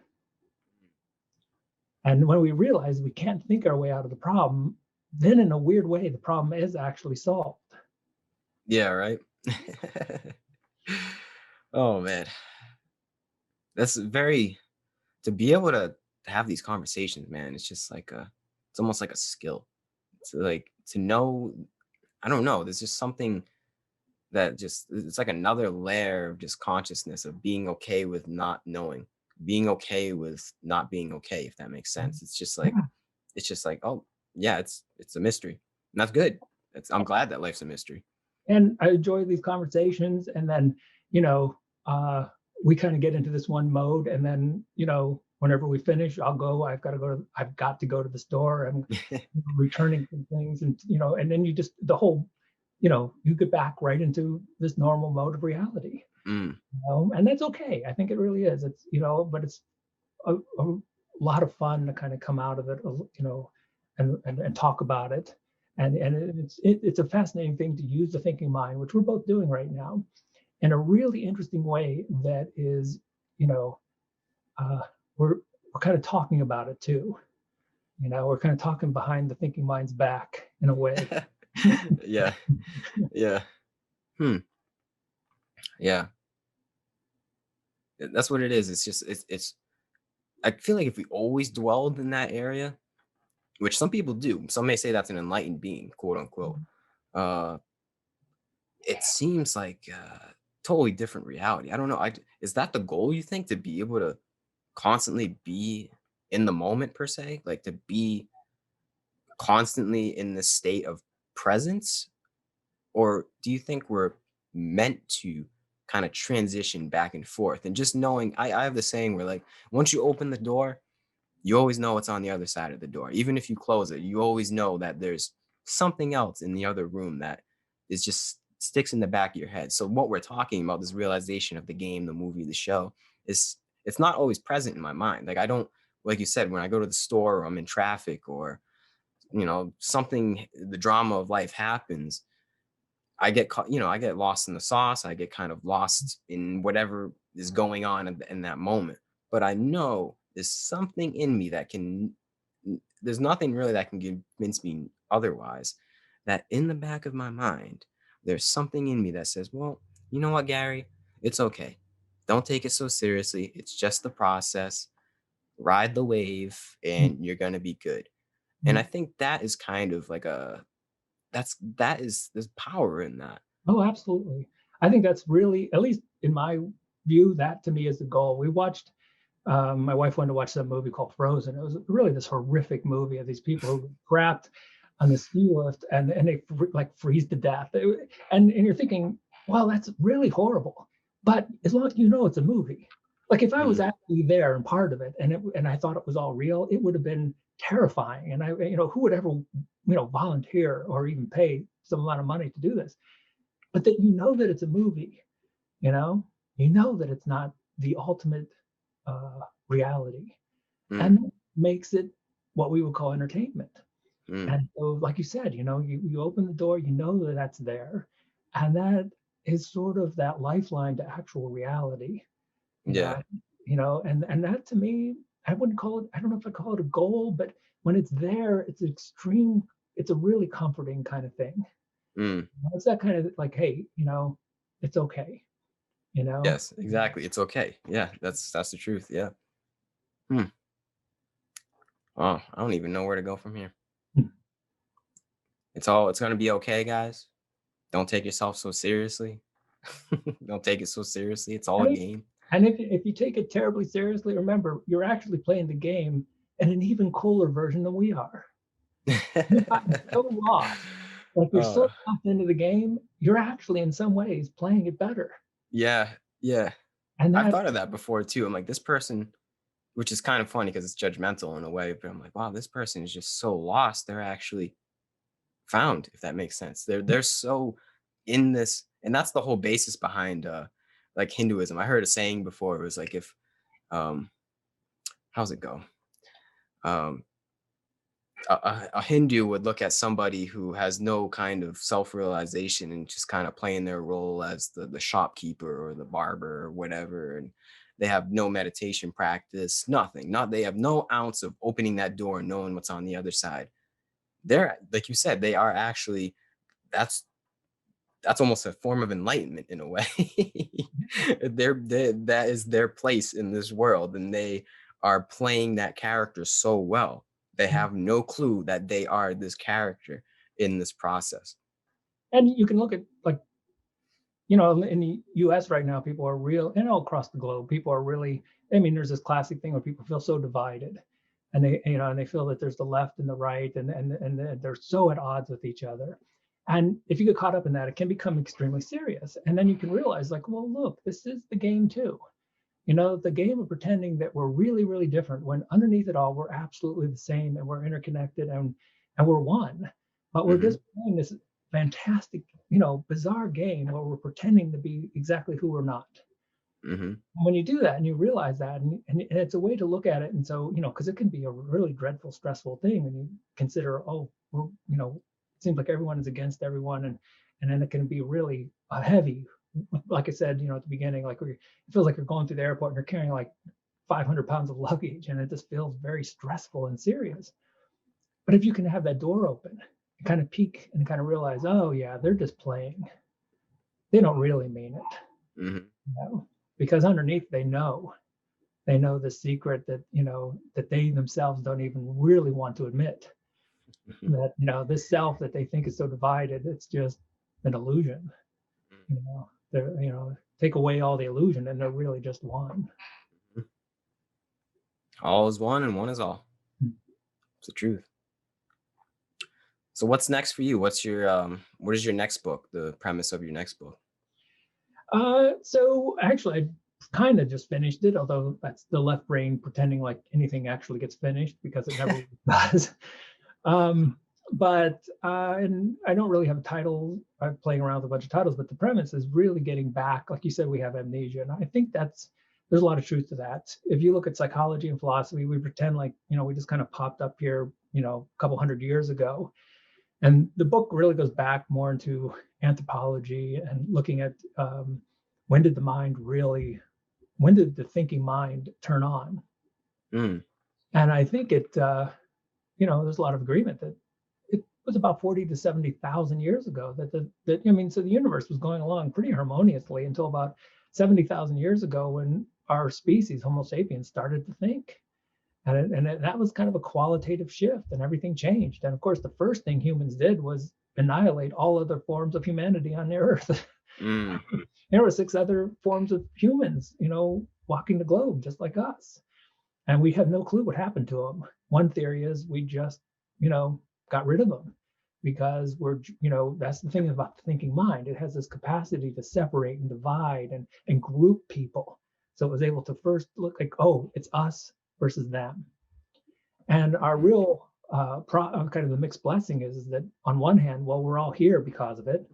And when we realize we can't think our way out of the problem, then in a weird way, the problem is actually solved. Yeah, right. Oh man, that's very to be able to have these conversations, man. It's just like it's almost like a skill to like to know. I don't know. There's just something that just it's like another layer of just consciousness of being okay with not knowing, being okay with not being okay, if that makes sense. Yeah. It's just like, oh yeah, it's a mystery. And that's good. I'm glad that life's a mystery. And I enjoy these conversations. And then, you know, uh, we kind of get into this one mode. And then, whenever we finish, I've got to go to the store and returning some things. And then the whole, you get back right into this normal mode of reality. Mm, And that's okay. I think it really is. But it's a lot of fun to kind of come out of it, and talk about it. And it's a fascinating thing to use the thinking mind, which we're both doing right now, in a really interesting way that is, uh, we're kind of talking about it too. We're kind of talking behind the thinking mind's back in a way. yeah, yeah. Hmm. Yeah. That's what it is. It's just it's I feel like if we always dwelled in that area, which some people do, some may say that's an enlightened being, quote unquote. Uh, it seems like totally different reality. I don't know. Is that the goal you think to be able to constantly be in the moment per se, like to be constantly in the state of presence, or do you think we're meant to kind of transition back and forth and just knowing? I have the saying where like once you open the door, you always know what's on the other side of the door. Even if you close it, you always know that there's something else in the other room that is just sticks in the back of your head. So what we're talking about, this realization of the game, the movie, the show, is it's not always present in my mind. Like I don't, like you said, when I go to the store or I'm in traffic or something, the drama of life happens, I get caught, I get lost in the sauce. I get kind of lost in whatever is going on in that moment. But I know there's something in me there's nothing really that can convince me otherwise. That in the back of my mind, there's something in me that says, well, you know what, Gary? It's okay. Don't take it so seriously. It's just the process. Ride the wave and you're going to be good. And I think that is kind of like there's power in that. Oh, absolutely. I think that's really, at least in my view, that to me is the goal. My wife wanted to watch that movie called Frozen. It was really this horrific movie of these people who were trapped on the ski lift and they like freeze to death. And you're thinking, well, that's really horrible. But as long as you know it's a movie, like if I was Mm, actually there and part of it, and I thought it was all real, it would have been terrifying. And who would ever, volunteer or even pay some amount of money to do this? But that that it's a movie, you know, that it's not the ultimate reality, mm, and that makes it what we would call entertainment. mm. And so, like you said, you open the door, that that's there, and that is sort of that lifeline to actual reality. You Yeah. know, and that to me, I wouldn't call it. I don't know if I call it a goal, but when it's there, it's extreme. It's a really comforting kind of thing. Mm. It's that kind of like, hey, it's okay. You know, Yes, exactly. It's okay. Yeah, that's the truth. Yeah. Hmm. Oh, I don't even know where to go from here. It's gonna be okay, guys. Don't take yourself so seriously. Don't take it so seriously. It's all a and game. if you take it terribly seriously, remember you're actually playing the game in an even cooler version than we are. You've gotten so lost, like you're so uh, lost into the game, you're actually in some ways playing it better. yeah, yeah. And I've that, thought of that before too. I'm like, this person, which is kind of funny because it's judgmental in a way, but I'm like, wow, this person is just so lost. They're actually found, if that makes sense. They're so in this, and that's the whole basis behind like Hinduism. I heard a saying before. It was like if um how's it go? Um a Hindu would look at somebody who has no kind of self-realization and just kind of playing their role as the shopkeeper or the barber or whatever, and they have no meditation practice, nothing. Not They have no ounce of opening that door and knowing what's on the other side. They're, like you said, they are actually, that's that's almost a form of enlightenment in a way. That is their place in this world, and they are playing that character so well. They have no clue that they are this character in this process. And you can look at, like, you know, in the US right now, people are real, and all across the globe, people are really, I mean, there's this classic thing where people feel so divided, and they, you know, and they feel that there's the left and the right, and they're so at odds with each other. And if you get caught up in that, it can become extremely serious. And then you can realize, like, well, look, this is the game too. You know, the game of pretending that we're really, really different when underneath it all, we're absolutely the same and we're interconnected, and we're one. But we're Hmm. just playing this fantastic, you know, bizarre game where we're pretending to be exactly who we're not. Hmm. When you do that and you realize that, and it's a way to look at it. And so, you know, because it can be a really dreadful, stressful thing when you consider, oh, we're, you know, it seems like everyone is against everyone, and then it can be really heavy. Like I said, you know, at the beginning, like it feels like you're going through the airport and you're carrying like 500 pounds of luggage, and it just feels very stressful and serious. But if you can have that door open and kind of peek and kind of realize, oh yeah, they're just playing. They don't really mean it, Hmm. you know, because underneath they know the secret that, you know, that they themselves don't even really want to admit, that, you know, this self that they think is so divided, it's just an illusion. You know, they're, you know, take away all the illusion and they're really just one. All is one and one is all. It's the truth. So what's next for you? What is your next book? The premise of your next book? So actually, I kind of just finished it, although that's the left brain pretending like anything actually gets finished because it never does. Um, and I don't really have a title. I'm playing around with a bunch of titles, but the premise is really getting back. Like you said, we have amnesia, and I think there's a lot of truth to that. If you look at psychology and philosophy, we pretend like, you know, we just kind of popped up here, you know, a couple hundred years ago. And the book really goes back more into anthropology and looking at, when did the mind really, when did the thinking mind turn on? Mm, And I think you know, there's a lot of agreement that it was about 40 to 70,000 years ago that I mean, so the universe was going along pretty harmoniously until about 70,000 years ago when our species, Homo sapiens, started to think. That was kind of a qualitative shift, and everything changed. And of course, the first thing humans did was annihilate all other forms of humanity on the earth. mm, There were six other forms of humans, you know, walking the globe just like us, and we have no clue what happened to them. One theory is we just, you know, got rid of them because we're, you know, that's the thing about the thinking mind. It has this capacity to separate and divide and group people. So it was able to first look like, oh, it's us versus them. And our mm, real kind of the mixed blessing is that on one hand, well, we're all here because of it.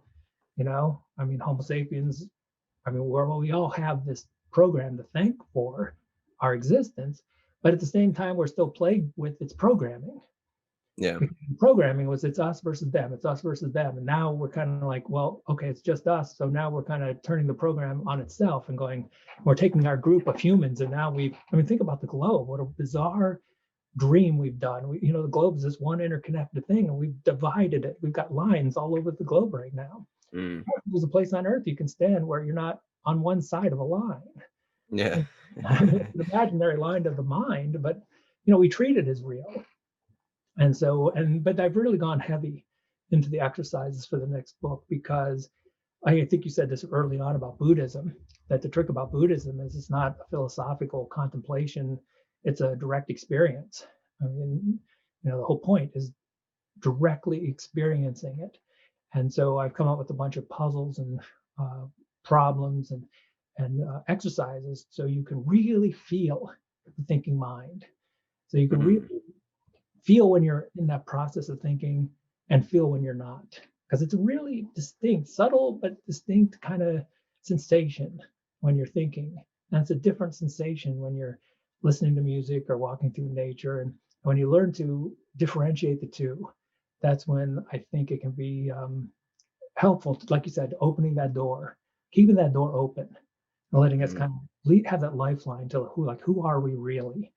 You know, I mean, Homo sapiens, I mean, we all have this program to thank for our existence, but at the same time, we're still plagued with its programming. yeah. Because programming was it's us versus them, it's us versus them. And now we're kind of like, well, okay, it's just us. So now we're kind of turning the program on itself and going, we're taking our group of humans and now I mean, think about the globe. What a bizarre dream we've done. You know, the globe is this one interconnected thing, and we've divided it. We've got lines all over the globe right now. Mm, There's a place on Earth you can stand where you're not on one side of a line. yeah. And I mean, it's an imaginary line of the mind, but you know, we treat it as real. And so, but I've really gone heavy into the exercises for the next book because I think you said this early on about Buddhism, that the trick about Buddhism is it's not a philosophical contemplation, it's a direct experience. I mean, you know, the whole point is directly experiencing it. And so I've come up with a bunch of puzzles and uh, problems and exercises so you can really feel the thinking mind. So you can really Mm, feel when you're in that process of thinking and feel when you're not. Because it's a really distinct, subtle but distinct kind of sensation when you're thinking. And it's a different sensation when you're listening to music or walking through nature. And when you learn to differentiate the two, that's when I think it can be helpful, like you said, opening that door, keeping that door open, and letting us Mm, kind of have that lifeline to who are we really?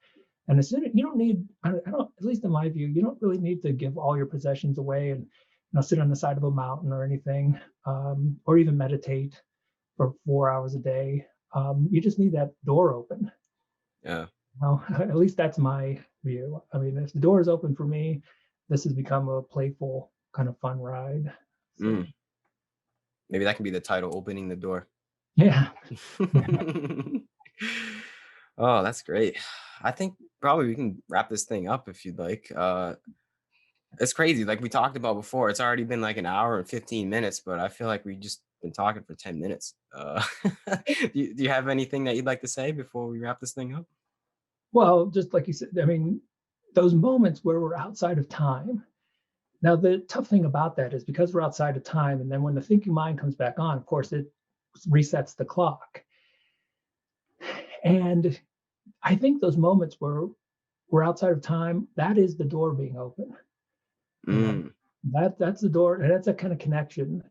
And as soon as you don't need, I don't, at least in my view, you don't really need to give all your possessions away and sit on the side of a mountain or anything, or even meditate for 4 hours a day. You just need that door open. yeah. At least that's my view. I mean, if the door is open for me, this has become a playful kind of fun ride. Mm. So Maybe that can be the title, Opening the Door. yeah, Oh, that's great. I think probably we can wrap this thing up if you'd like. It's crazy. Like we talked about before, it's already been like an hour and 15 minutes, but I feel like we just been talking for 10 minutes. Do you have anything that you'd like to say before we wrap this thing up? well, just like you said, I mean, those moments where we're outside of time. Now, the tough thing about that is because we're outside of time, and then when the thinking mind comes back on, of course, it resets the clock. And I think those moments where we're outside of time, that is the door being open. You know, Mm, that's the door, and that's a kind of connection.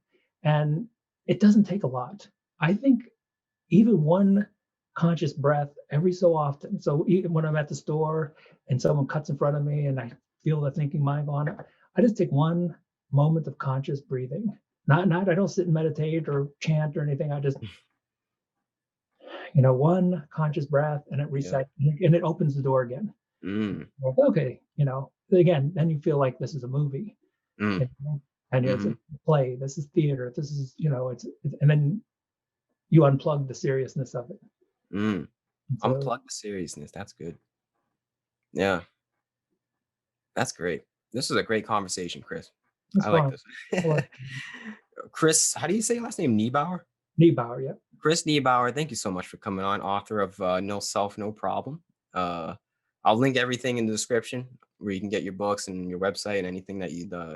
And it doesn't take a lot. I think even one conscious breath every so often. So even when I'm at the store and someone cuts in front of me and I feel the thinking mind go on, I just take one moment of conscious breathing. Not I don't sit and meditate or chant or anything. I just, one conscious breath and it yeah. resets and it opens the door again. Mm, Like, okay, again, then you feel like this is a movie, mm, and it's a mhm, play. This is theater. This is, and then you unplug the seriousness of it. mm. And so Unplug the seriousness. That's good. Yeah, that's great. This was a great conversation, Chris. it's I like fun. this. I like Chris, how do you say your last name? Niebauer? Niebauer, yeah. Chris Niebauer, thank you so much for coming on, author of No Self, No Problem. Uh, I'll link everything in the description where you can get your books and your website and anything that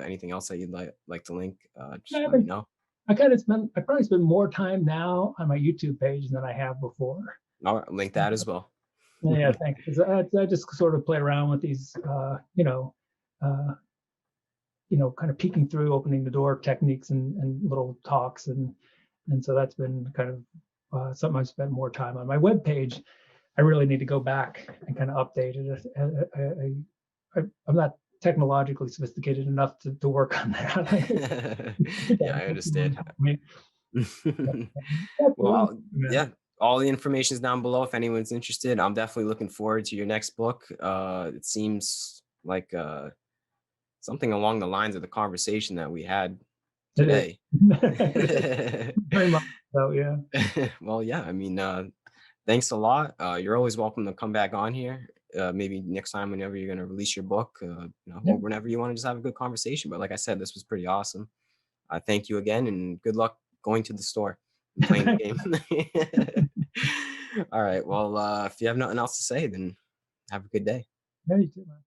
anything else that you'd like to link. Just Yeah, let me know. I probably spend more time now on my YouTube page than I have before. I'll link that as well. Yeah, thanks. 'Cause I just sort of play around with these, uh, kind of peeking through, opening the door techniques and little talks, and so that's been kind of something I've spent more time on. My web page, I really need to go back and kind of update it. I'm not technologically sophisticated enough to work on that. Yeah, I understand. Me. That's cool. Well, Yeah. yeah, all the information is down below if anyone's interested. I'm definitely looking forward to your next book. It seems like something along the lines of the conversation that we had It is. today. It is. Very much so, yeah. Well, yeah, I mean, thanks a lot. You're always welcome to come back on here. Maybe next time, whenever you're going to release your book, Yeah. or whenever you want to just have a good conversation. But like I said, this was pretty awesome. Thank you again, and good luck going to the store and playing the Thanks. game. All right. Well, if you have nothing else to say, then have a good day. Yeah, you too, man.